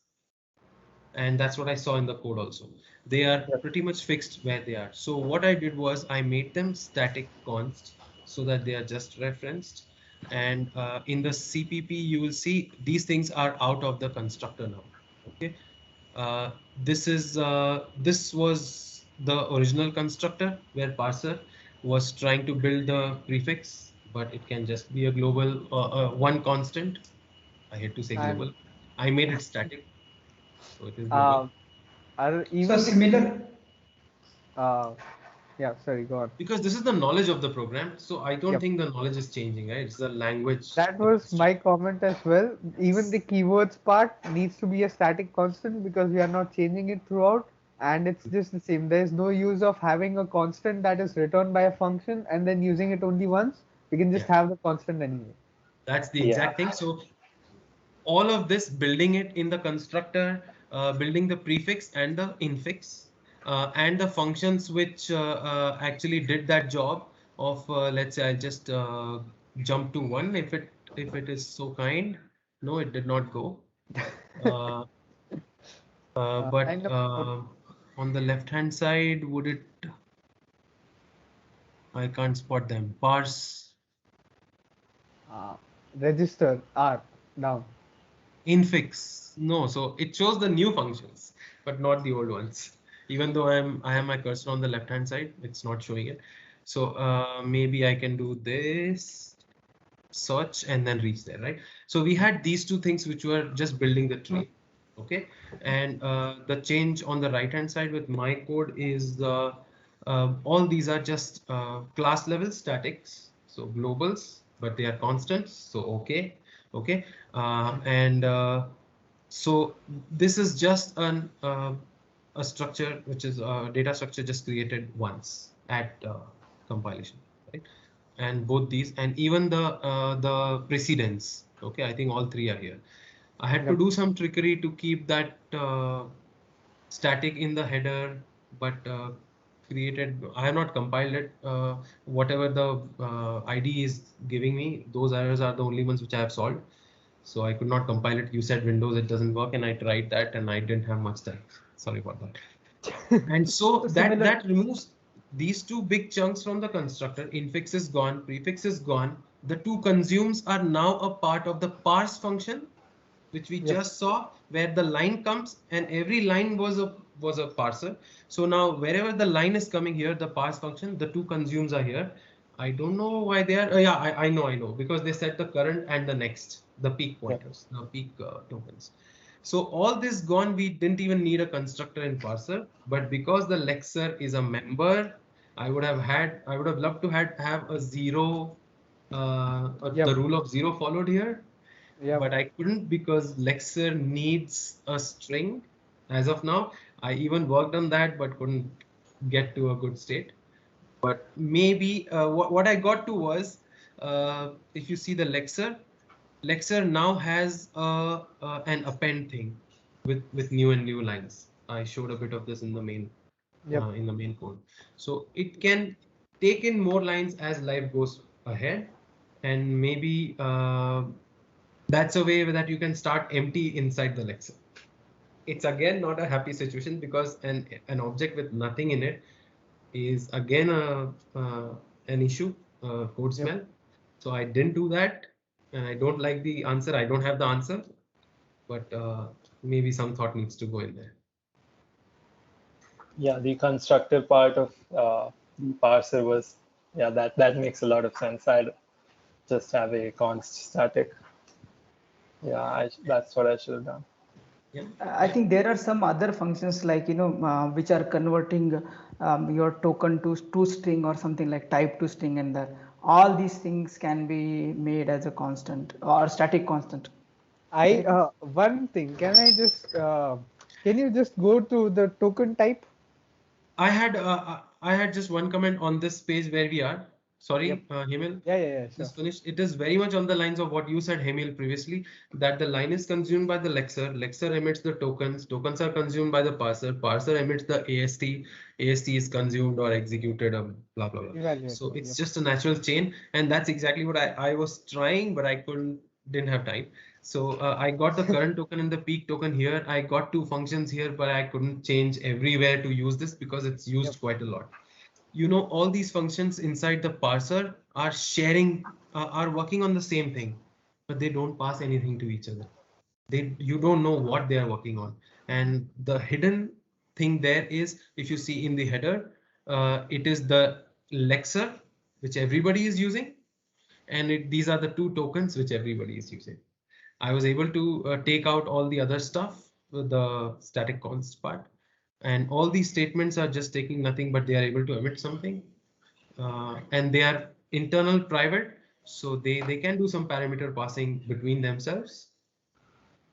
And that's what I saw in the code also. They are pretty much fixed where they are. So what I did was I made them static const so that they are just referenced. And in the CPP, you will see these things are out of the constructor now. Okay, this was the original constructor where parser was trying to build the prefix, but it can just be a global one constant. I hate to say global. I made it static. So it is global. So similar. Yeah, sorry, go on. Because this is the knowledge of the program, so I don't think the knowledge is changing, right? It's the language. That was my comment as well. Even the keywords part needs to be a static constant because we are not changing it throughout, and it's just the same. There is no use of having a constant that is returned by a function and then using it only once. We can just have the constant anyway. That's the exact thing. So all of this, building it in the constructor, building the prefix and the infix, and the functions which actually did that job of, let's say I just jump to one if it is so kind. No, it did not go. But on the left hand side, would it? I can't spot them. Parse. Register R down. Infix. No, so it shows the new functions, but not the old ones. Even though I have my cursor on the left hand side, it's not showing it. So maybe I can do this, search, and then reach there, right? So we had these two things which were just building the tree. Okay, and the change on the right hand side with my code is all these are just class level statics, so globals, but they are constants. So okay, and so this is just a structure which is a data structure just created once at compilation, right? And both these and even the precedence. Okay, I think all three are here. I had to do some trickery to keep that static in the header, but created. I have not compiled it. Whatever the ID is giving me, those errors are the only ones which I have solved. So I could not compile it. You said Windows, it doesn't work, and I tried that, and I didn't have much time. Sorry about that. And so that removes these two big chunks from the constructor. Infix is gone, prefix is gone. The two consumes are now a part of the parse function, which we just saw, where the line comes and every line was a parser. So now wherever the line is coming here, the parse function, the two consumes are here. I don't know why they are. Yeah, I know, because they set the current and the next, the peak pointers, the peak tokens. So all this gone, we didn't even need a constructor in parser, but because the Lexer is a member, I would have loved to have a zero, the rule of zero followed here. But I couldn't because Lexer needs a string as of now. I even worked on that, but couldn't get to a good state. But maybe what I got to was, if you see the Lexer now has an append thing with new and new lines. I showed a bit of this in the main code. So it can take in more lines as life goes ahead, and maybe that's a way that you can start empty inside the Lexer. It's again not a happy situation because an object with nothing in it is again an issue, code smell. So I didn't do that, and I don't like the answer. I don't have the answer, but maybe some thought needs to go in there. Yeah, the constructor part of the parser was, yeah, that makes a lot of sense. I'd just have a const static. Yeah, that's what I should have done. Yeah. I think there are some other functions like which are converting your token to string or something like type to string, and that all these things can be made as a constant or static constant. One thing, can you just go to the token type? I had just one comment on this page where we are. Sorry, Hemil. Yeah, sure. Just finished. It is very much on the lines of what you said, Hemil, previously, that the line is consumed by the Lexer. Lexer emits the tokens. Tokens are consumed by the parser. Parser emits the AST. AST is consumed or executed, blah, blah, blah. So it's just a natural chain. And that's exactly what I was trying, but I didn't have time. So I got the current token and the peak token here. I got two functions here, but I couldn't change everywhere to use this because it's used quite a lot. All these functions inside the parser are sharing, are working on the same thing, but they don't pass anything to each other. You don't know what they are working on. And the hidden thing there is, if you see in the header, it is the Lexer, which everybody is using. And these are the two tokens which everybody is using. I was able to take out all the other stuff, the static const part, and all these statements are just taking nothing, but they are able to emit something, and they are internal private, so they can do some parameter passing between themselves.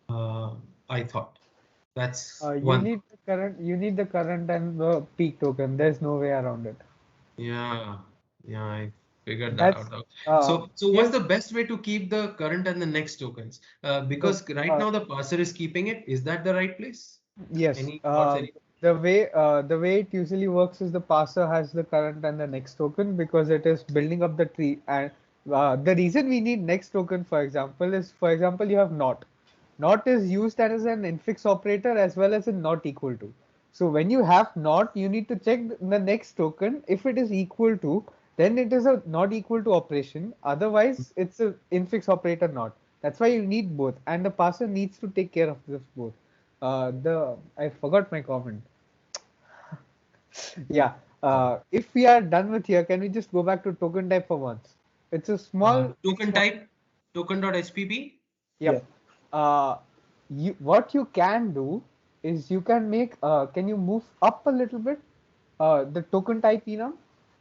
I thought that's you need the current and the peak token. There's no way around it. Yeah, I figured that out. So what's the best way to keep the current and the next tokens? Because right now the parser is keeping it. Is that the right place? Yes. Any thoughts? The way it usually works is the parser has the current and the next token because it is building up the tree. And the reason we need next token, for example, you have not. Not is used as an infix operator as well as a not equal to. So when you have not, you need to check the next token. If it is equal to, then it is a not equal to operation. Otherwise, it's a infix operator not. That's why you need both, and the parser needs to take care of this both. I forgot my comment. Yeah. If we are done with here, can we just go back to token type for once? It's a small token type, token.spp. Yep. what you can do is you can make, can you move up a little bit? The token type enum,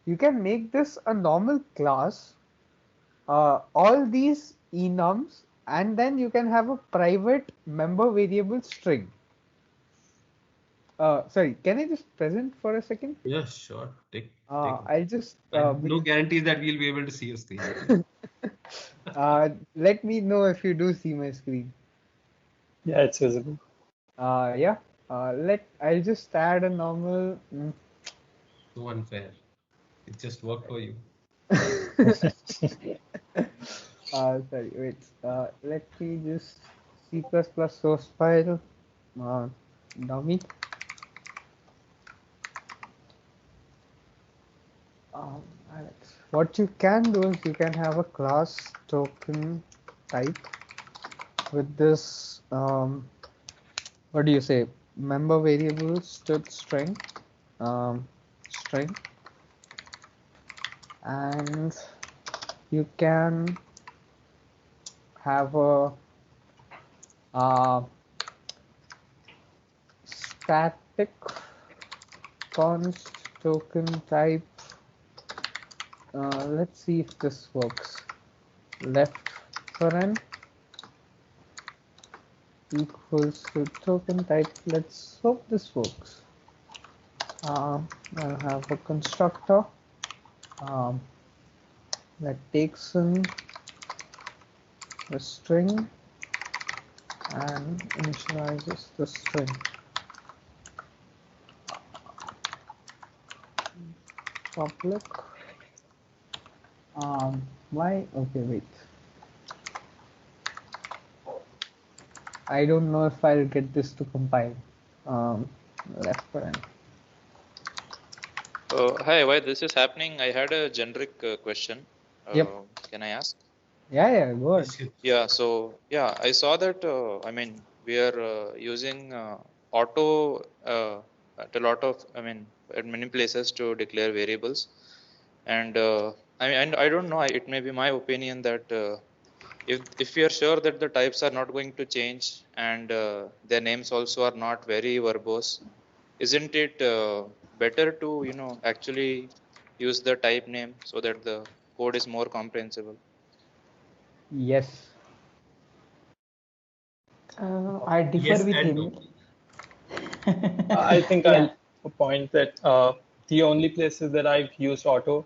you can make this a normal class, all these enums, and then you can have a private member variable string. Sorry, can I just present for a second? Yeah, sure. Take I'll just no guarantees that we'll be able to see your screen. let me know if you do see my screen. Yeah, it's visible. Yeah. I'll just add a normal. So unfair. It just worked for you. Sorry, wait. Let me just C++ source file. Dummy. Alex. What you can do is you can have a class token type with this. What do you say? Member variable string, string, and you can have a static const token type. Let's see if this works. Left paren equals to token type. Let's hope this works. I'll have a constructor that takes in a string and initializes the string. Public. Why? Okay, wait. I don't know if I'll get this to compile. Left paren. Hi, why this is happening? I had a generic question. Yep. Can I ask? Yeah, go ahead. Yeah, so yeah, I saw that. I mean, we are using auto at a lot of, at many places to declare variables, and I don't know. It may be my opinion that if we are sure that the types are not going to change and their names also are not very verbose, isn't it better to actually use the type name so that the code is more comprehensible? Yes. I differ Yes with and him. no. I think Yeah. I'll point that the only places that I've used auto,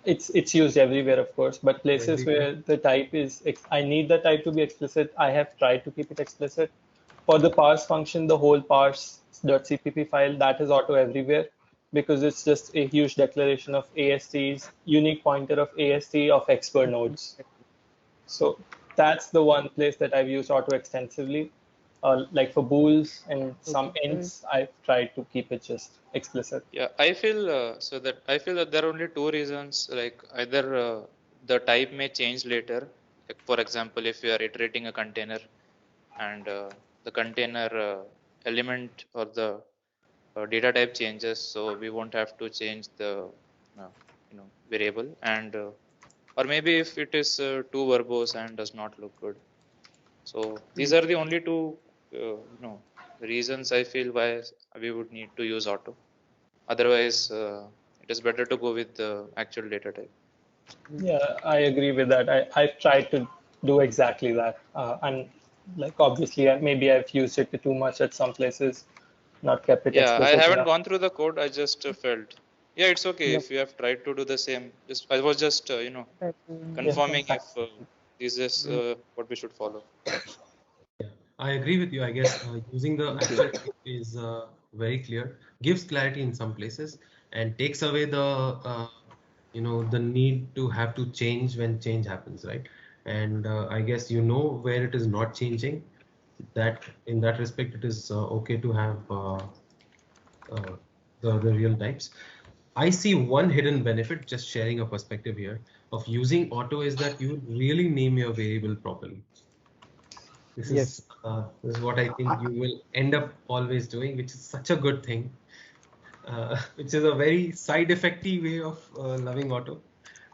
it's used everywhere, of course, but places where the type is, I need the type to be explicit, I have tried to keep it explicit. For the parse function, the whole parse.cpp file, that is auto everywhere because it's just a huge declaration of ASTs, unique pointer of AST of expert nodes. So that's the one place that I've used auto extensively. Like for bools and some ints, I've tried to keep it just explicit. Yeah, I feel I feel that there are only two reasons. Like either the type may change later. Like for example, if you are iterating a container and the container element or the data type changes, so we won't have to change the variable, and or maybe if it is too verbose and does not look good. So these are the only two reasons I feel why we would need to use auto. Otherwise, it is better to go with the actual data type. Yeah, I agree with that. I've tried to do exactly that. And like obviously, maybe I've used it too much at some places, not kept it Yeah, I explicit haven't enough. gone through the code. I just felt. Yeah, it's okay if you have tried to do the same. I was just confirming if this is what we should follow. Yeah, I agree with you. I guess using the actual type is very clear, gives clarity in some places, and takes away the the need to have to change when change happens, right? And I guess where it is not changing. That in that respect, it is okay to have the real types. I see one hidden benefit, just sharing a perspective here, of using auto is that you really name your variable properly. This Yes. is what I think you will end up always doing, which is such a good thing, which is a very side effecty way of loving auto.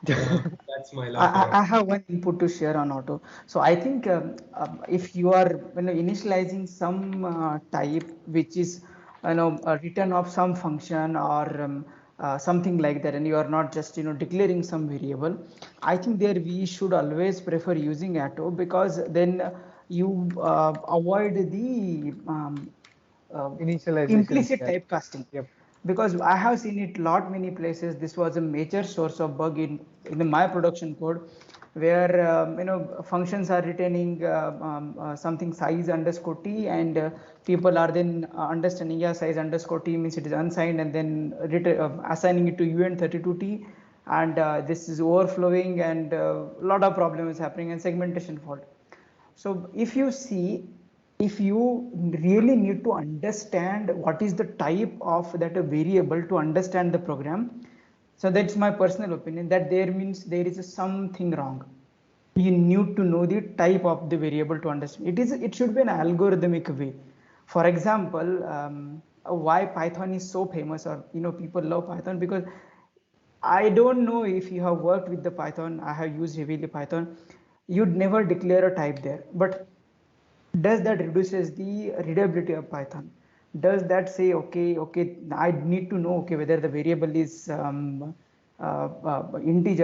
That That's my luck. I have one input to share on auto. So I think if you are initializing some type which is a return of some function or something like that, and you are not just declaring some variable, I think there we should always prefer using auto, because then you avoid the Initialization. implicit Yeah. typecasting. Yep. Because I have seen it lot many places. This was a major source of bug in my production code, where functions are returning something size underscore t, and people are then understanding, yeah, size underscore t means it is unsigned, and then assigning it to unt32t, and this is overflowing, and a lot of problems happening, and segmentation fault. So if you see, if you really need to understand what is the type of that variable to understand the program, so that's my personal opinion, that there means there is something wrong. You need to know the type of the variable to understand. It should be an algorithmic way. For example, why Python is so famous, or people love Python, because I don't know if you have worked with the Python. I have used heavily Python. You'd never declare a type there, but does that reduces the readability of Python? Does that say, okay, I need to know, okay, whether the variable is integer,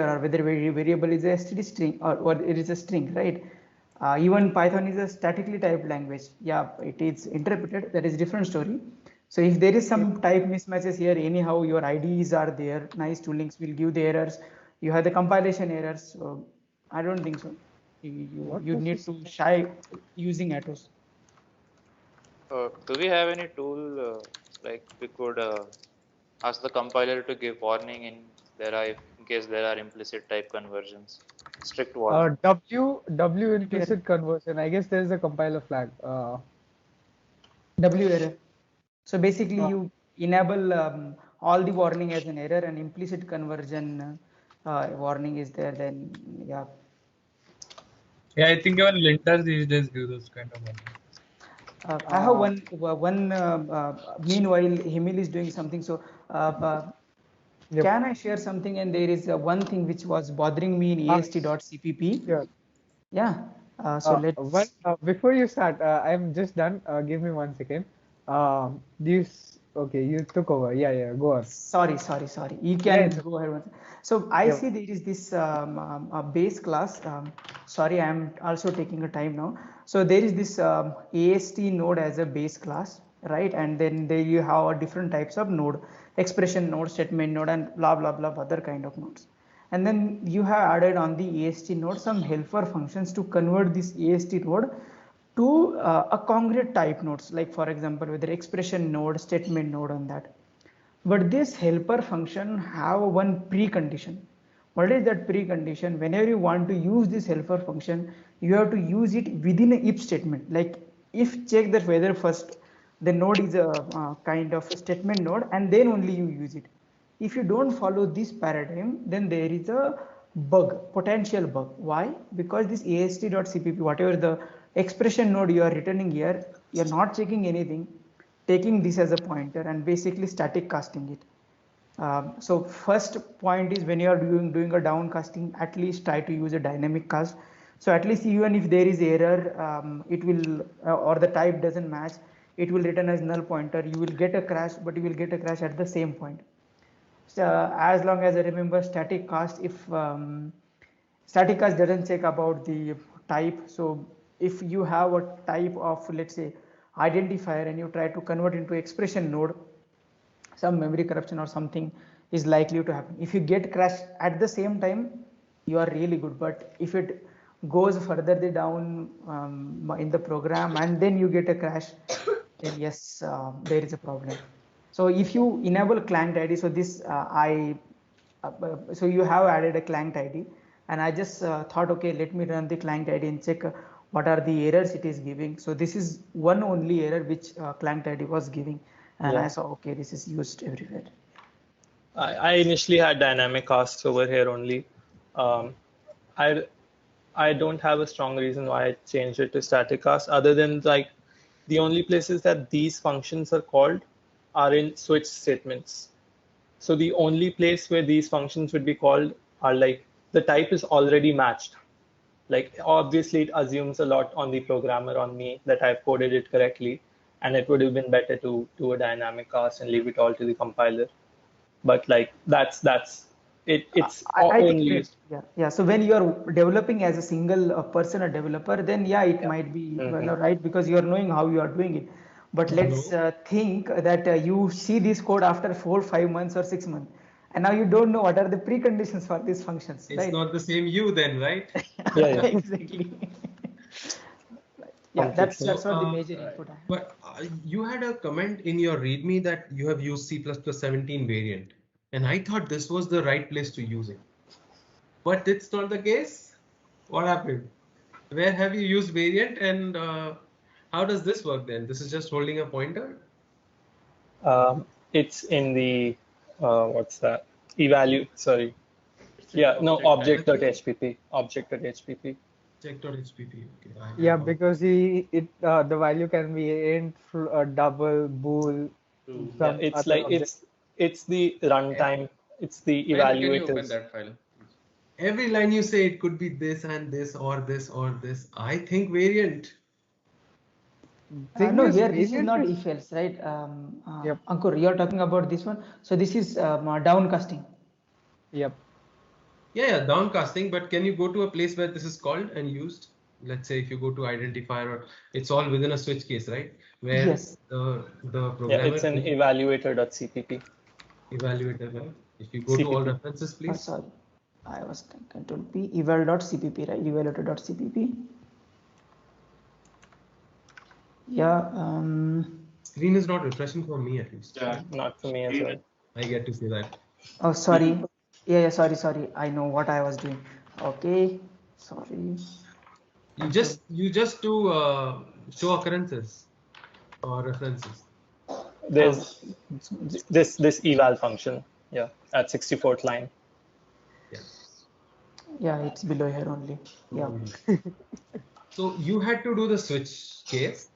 or whether variable is a std string, or it is a string, right? Even Python is a statically typed language. Yeah, it is interpreted. That is different story. So if there is some type mismatches here, anyhow, your IDEs are there. Nice toolings will give the errors. You have the compilation errors. So I don't think so. You need to shy using Atos. Do we have any tool like we could ask the compiler to give warning in case there are implicit type conversions, strict warning? W implicit conversion. I guess there is a compiler flag. W error. So basically, you enable all the warning as an error, and implicit conversion warning is there. Then yeah. Yeah, I think even linters these days do those kind of ones. I have one. Meanwhile, Himil is doing something. So can I share something? And there is one thing which was bothering me in ast.cpp. Sure. Yeah. So let's. Before you start, I'm just done. Give me 1 second. Okay, you took over. Yeah, go on. Sorry. You can go ahead. So I see there is this base class. Sorry, I'm also taking a time now. So there is this AST node as a base class, right? And then there you have different types of node, expression node, statement node, and blah blah blah other kind of nodes. And then you have added on the AST node some helper functions to convert this AST node to a concrete type nodes, like for example, whether expression node, statement node on that. But this helper function have one precondition. What is that precondition? Whenever you want to use this helper function, you have to use it within a if statement. Like if check that whether first the node is a kind of a statement node, and then only you use it. If you don't follow this paradigm, then there is a bug, potential bug. Why? Because this ast.cpp, whatever the expression node you are returning here, you are not checking anything, taking this as a pointer and basically static casting it. So first point is, when you are doing a down casting, at least try to use a dynamic cast. So at least even if there is error, it will or the type doesn't match, it will return as null pointer. You will get a crash, but you will get a crash at the same point. So as long as I remember static cast, if static cast doesn't check about the type. So if you have a type of, let's say, identifier, and you try to convert into expression node, some memory corruption or something is likely to happen. If you get crash at the same time, you are really good. But if it goes further down in the program and then you get a crash, then yes, there is a problem. So if you enable client ID, so this so you have added a client ID, and I just thought, okay, let me run the client ID and check what are the errors it is giving. So this is one only error which client ID was giving, and I saw, okay, this is used everywhere. I initially had dynamic casts over here only. I don't have a strong reason why I changed it to static cast, other than like the only places that these functions are called are in switch statements. So the only place where these functions would be called are like the type is already matched. Like obviously it assumes a lot on the programmer, on me, that I've coded it correctly, and it would have been better to do a dynamic cast and leave it all to the compiler. But like that's it. It's I think only yeah. So when you are developing as a single person or developer, then yeah, it might be right, because you are knowing how you are doing it. But let's think that you see this code after 4, 5 months or 6 months, and now you don't know what are the preconditions for these functions. It's right? not the same you then, right? Yeah. Exactly. Yeah, that's what the major input I have. But you had a comment in your README that you have used C++ 17 variant, and I thought this was the right place to use it. But it's not the case. What happened? Where have you used variant, and how does this work then? This is just holding a pointer? It's in the what's that? Sorry. Yeah, no, object.hpp. Object.hpp. Check.hpp. Okay. Yeah, because the value can be int, double, bool. Yeah, it's like it's the runtime. It's the When can you open evaluators. that file? Every line you say, it could be this and this or this or this. I think variant. No, here this is not if else, right? Yep. Ankur, you're talking about this one. So this is downcasting. Yep. Yeah, downcasting. But can you go to a place where this is called and used? Let's say if you go to identifier, or it's all within a switch case, right? Where Yes. the programmer. Yeah, it's an evaluator.cpp. Evaluator, right? If you go to all references, please. Sorry, I was control P eval.cpp, right? Evaluator.cpp. Yeah. Screen is not refreshing for me at least. Yeah, not for me as well. I get to see that. Oh, sorry. Yeah, sorry. I know what I was doing. Okay, sorry. You just do show occurrences or references. There's this eval function. Yeah, at 64th line. Yeah, it's below here only. Yeah. So you had to do the switch case,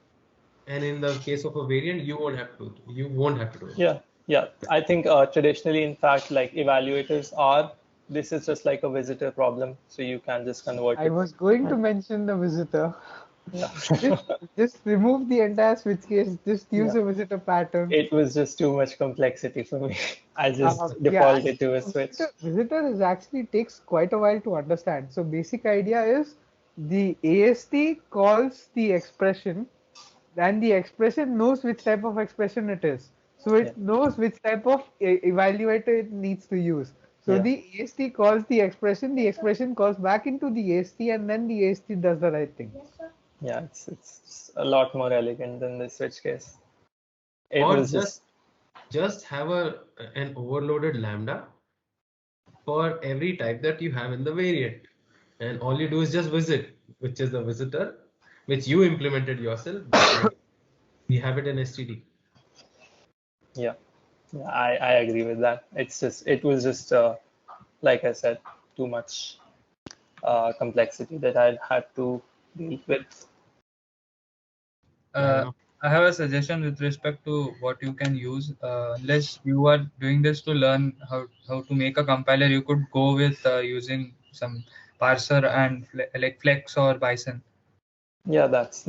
and in the case of a variant, you won't have to do it. Yeah. I think traditionally, in fact, like evaluators are. This is just like a visitor problem, so you can just convert it. I was going to mention the visitor. Yeah. just remove the entire switch case. Just use a visitor pattern. It was just too much complexity for me. I just defaulted to a switch. Visitor is actually takes quite a while to understand. So basic idea is the AST calls the expression, and the expression knows which type of expression it is. So it knows which type of evaluator it needs to use. So the AST calls the expression calls back into the AST, and then the AST does the right thing. Yeah, it's a lot more elegant than the switch case. It or was just have an overloaded lambda for every type that you have in the variant, and all you do is just visit, which is the visitor, which you implemented yourself. We have it in STD. Yeah, I agree with that. It was just like I said, too much complexity that I had to deal with. I have a suggestion with respect to what you can use. Unless you are doing this to learn how to make a compiler, you could go with using some parser and like Flex or Bison. Yeah, that's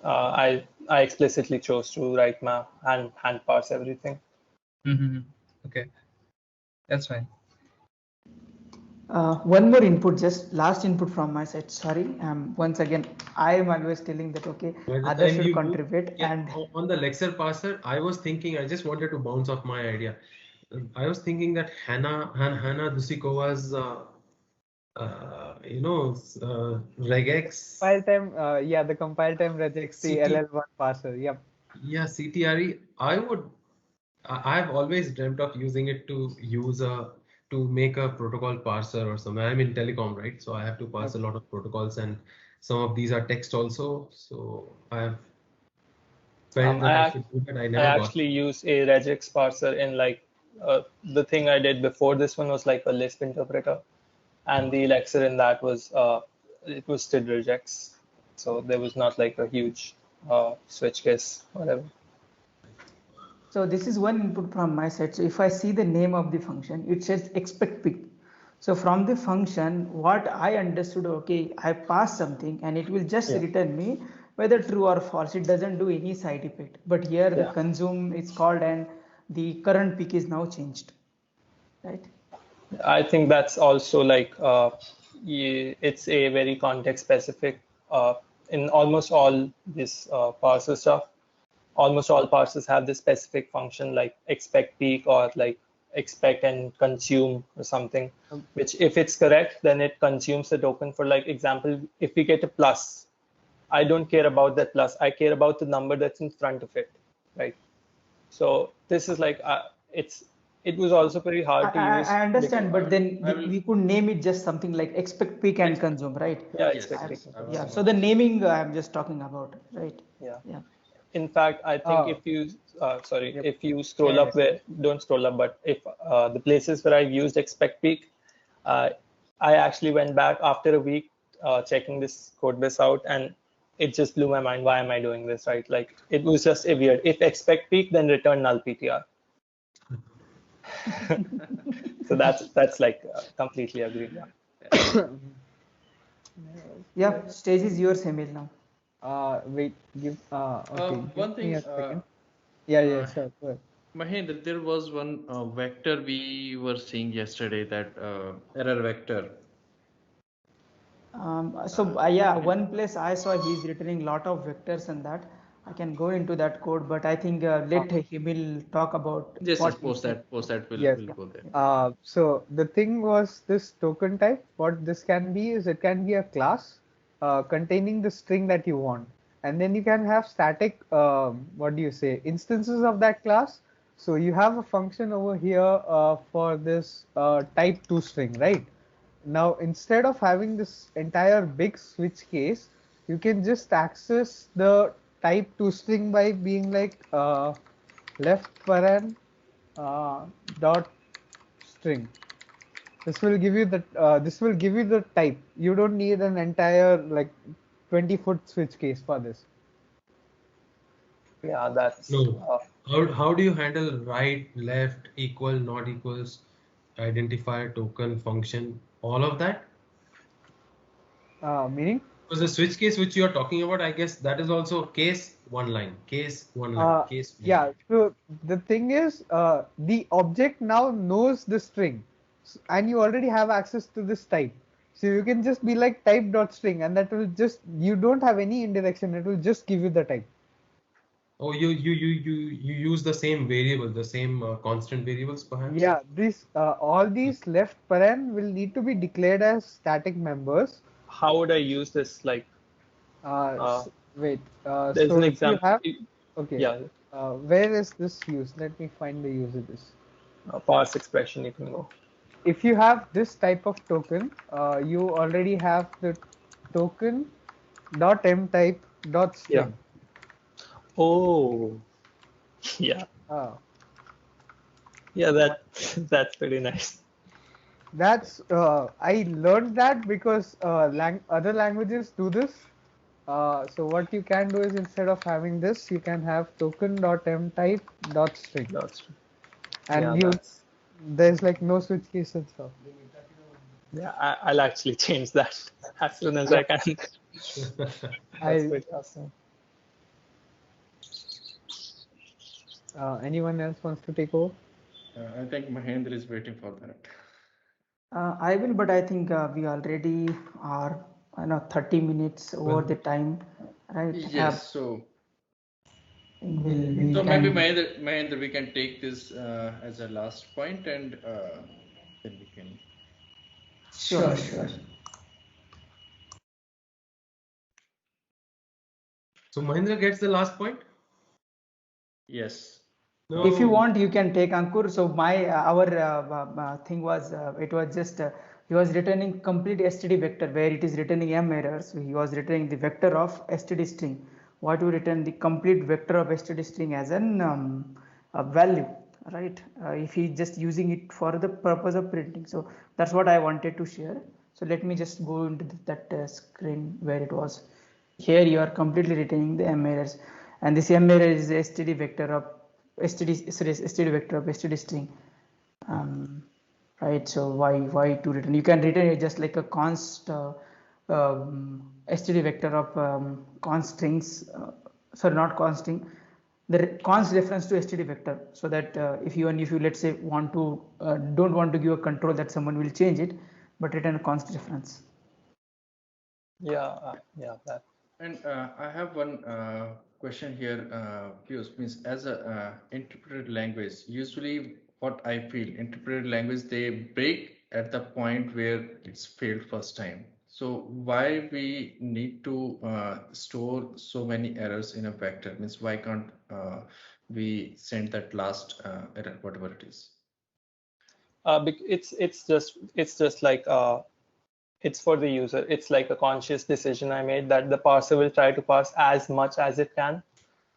I explicitly chose to write map and hand parse everything. Okay, that's fine. One more input, just last input from my side. Sorry. Once again, I am always telling that others should contribute. And on the Lexer parser, I was thinking, I just wanted to bounce off my idea. I was thinking that Hannah Dusikova's regex. Compile time, the compile time regex the LL1 parser. Yep. Yeah, CTRE. I've always dreamt of using it to to make a protocol parser or something. I'm in telecom, right? So I have to parse a lot of protocols, and some of these are text also. So I have felt that I should do that. I actually use a regex parser in like the thing I did before this one was like a Lisp interpreter, and the Lexer in that was it was still regex. So there was not like a huge switch case, whatever. So this is one input from my side. So if I see the name of the function, it says expect pick. So from the function, what I understood, okay, I pass something and it will just return me whether true or false. It doesn't do any side effect. But here the consume is called and the current peak is now changed, right? I think that's also like it's a very context specific in almost all this parser stuff. Almost all parsers have this specific function like expect peak or like expect and consume or something, which if it's correct, then it consumes the token. For like example, if we get a plus, I don't care about that plus. I care about the number that's in front of it, right? So this is like it was also very hard to use. I understand, but then we could name it just something like expect peak and consume, right? Yeah, Yes, expect peak. Yeah. So the naming I'm just talking about, right? Yeah. Yeah. In fact, I think if you if you scroll up where don't scroll up, but if the places where I've used expect peak, I actually went back after a week checking this code base out, and it just blew my mind. Why am I doing this? Right? Like it was just a weird. If expect peak, then return null PTR. So that's like completely agreed. Yeah. Yeah. Stage is yours, Emil, now. Wait, give okay, One give me thing, a second. Yeah, sure, go ahead. Mahendra, there was one vector we were seeing yesterday, that error vector. Yeah, one place I saw he's returning lot of vectors and that. I can go into that code, but I think let Himil talk about Just what post that Yes. we'll go there. So the thing was this token type. What this can be is it can be a class containing the string that you want, and then you can have static what do you say, instances of that class. So you have a function over here for this type 2 string, right? Now instead of having this entire big switch case, you can just access the type 2 string by being like left paren dot string. This will give you the type. You don't need an entire like 20-foot switch case for this. Yeah, that's No. How do you handle right, left, equal, not equals, identifier, token, function, all of that? Meaning? Because the switch case which you are talking about, I guess that is also case one line, case one line, case one Yeah. line. So the thing is, the object now knows the string, and you already have access to this type. So you can just be like type dot string, and that will just, you don't have any indirection. It will just give you the type. Oh, you use the same variable, the same constant variables perhaps? Yeah, this all these left paren will need to be declared as static members. how would I use this? Like Wait. there's So an if you example. have, okay, Yeah, where is this used? Let me find the use of this. parse expression you can go. If you have this type of token, you already have the token dot m type dot string. Oh, yeah. Yeah, that's pretty nice. That's I learned that because other languages do this. So what you can do is instead of having this, you can have token dot m type dot string, and Yeah, there's like no switch case and stuff. yeah, I'll actually change that as soon as I can. That's pretty awesome. Anyone else wants to take over? I think Mahendra is waiting for that. I will, but I think we already are 30 minutes over the time, right? Yes. So we so can... maybe Mahendra, we can take this as a last point, and then we can. Sure. So Mahendra gets the last point? Yes. No. If you want, you can take Ankur. So our thing was it was just he was returning complete std vector where it is returning m errors. So he was returning the vector of std string. What we return the complete vector of std string as an a value, right? If he just using it for the purpose of printing. So that's what I wanted to share. So let me just go into that screen where it was. Here you are completely retaining the m errors, and this m error is std vector of std vector of std string. right? So why to return? You can return it just like a const std vector of const strings, sorry, not const string, the const reference to std vector, so that if you let's say want to don't want to give a control that someone will change it, but return a const reference. Yeah, that. And I have one question here, Piyush, means as a interpreted language, usually what I feel, interpreted language, they break at the point where it's failed first time. So why we need to store so many errors in a vector? Means why can't we send that last error, whatever it is? It's just like it's for the user. It's like a conscious decision I made that the parser will try to parse as much as it can,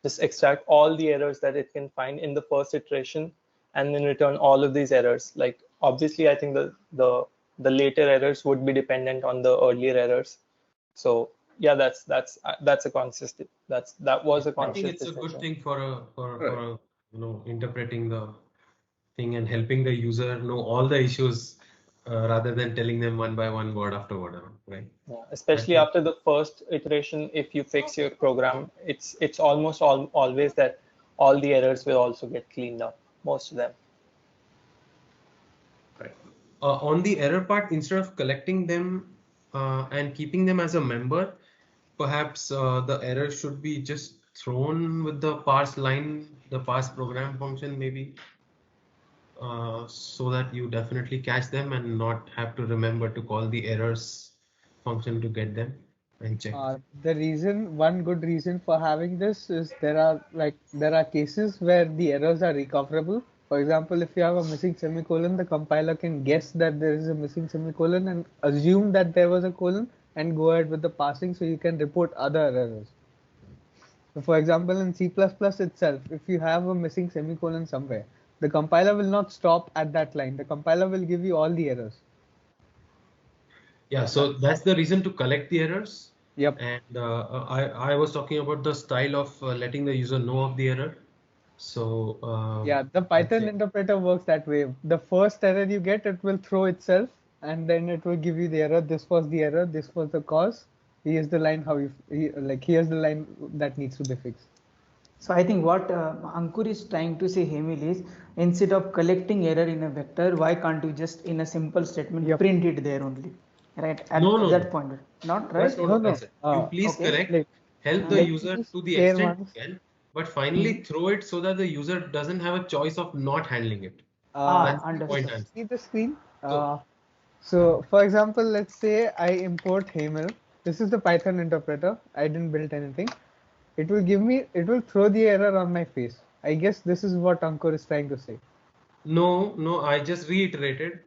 just extract all the errors that it can find in the first iteration, and then return all of these errors. Like obviously, I think the later errors would be dependent on the earlier errors. So yeah, that's a consistent. That was a I think conscious it's a decision. good thing for Right. a interpreting the thing and helping the user know all the issues rather than telling them one by one, word after word, right? Yeah, especially after the first iteration, if you fix your program, it's almost always that all the errors will also get cleaned up, most of them. Right. On the error part, instead of collecting them and keeping them as a member, perhaps the error should be just thrown with the parse line, the parse program function maybe, so that you definitely catch them and not have to remember to call the errors function to get them and check. One good reason for having this is there are cases where the errors are recoverable. For example, if you have a missing semicolon, the compiler can guess that there is a missing semicolon and assume that there was a colon and go ahead with the parsing, so you can report other errors. So for example, in C++ itself, if you have a missing semicolon somewhere, the compiler will not stop at that line. The compiler will give you all the errors. Yeah, so that's the reason to collect the errors. Yep. And I was talking about the style of letting the user know of the error. So Yeah, the Python interpreter works that way. The first error you get, it will throw itself, and then it will give you the error. This was the error. This was the cause. Here's the line here's the line that needs to be fixed. So I think what Ankur is trying to say, Hemil, is instead of collecting error in a vector, why can't you just in a simple statement print it there only, right? At that point, not right? That's not what I said. You please correct, help the user to the extent you can, but finally throw it so that the user doesn't have a choice of not handling it. That's the point I'm saying. See the screen? So for example, let's say I import Hamil. This is the Python interpreter. I didn't build anything. It will throw the error on my face. I guess this is what Ankur is trying to say. No, I just reiterated.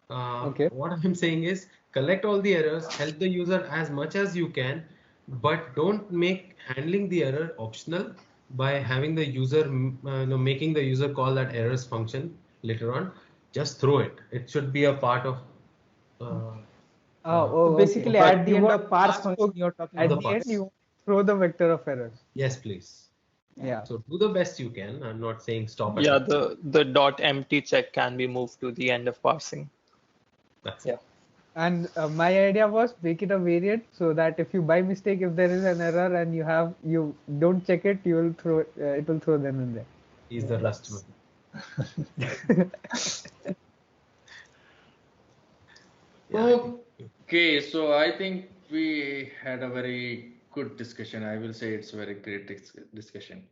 What I'm saying is collect all the errors, help the user as much as you can, but don't make handling the error optional by having the user, making the user call that errors function later on. Just throw it. It should be a part of. So basically, at the end of parse function, you're talking at about the end, you throw the vector of errors. Yes, please. Yeah. So do the best you can. I'm not saying stop at Yeah, that. the dot empty check can be moved to the end of parsing. That's it. And my idea was make it a variant so that if you by mistake, if there is an error and you don't check it, you will throw it will throw them in there. He's the Rust man. Okay, so I think we had a very good discussion. I will say it's a very great discussion.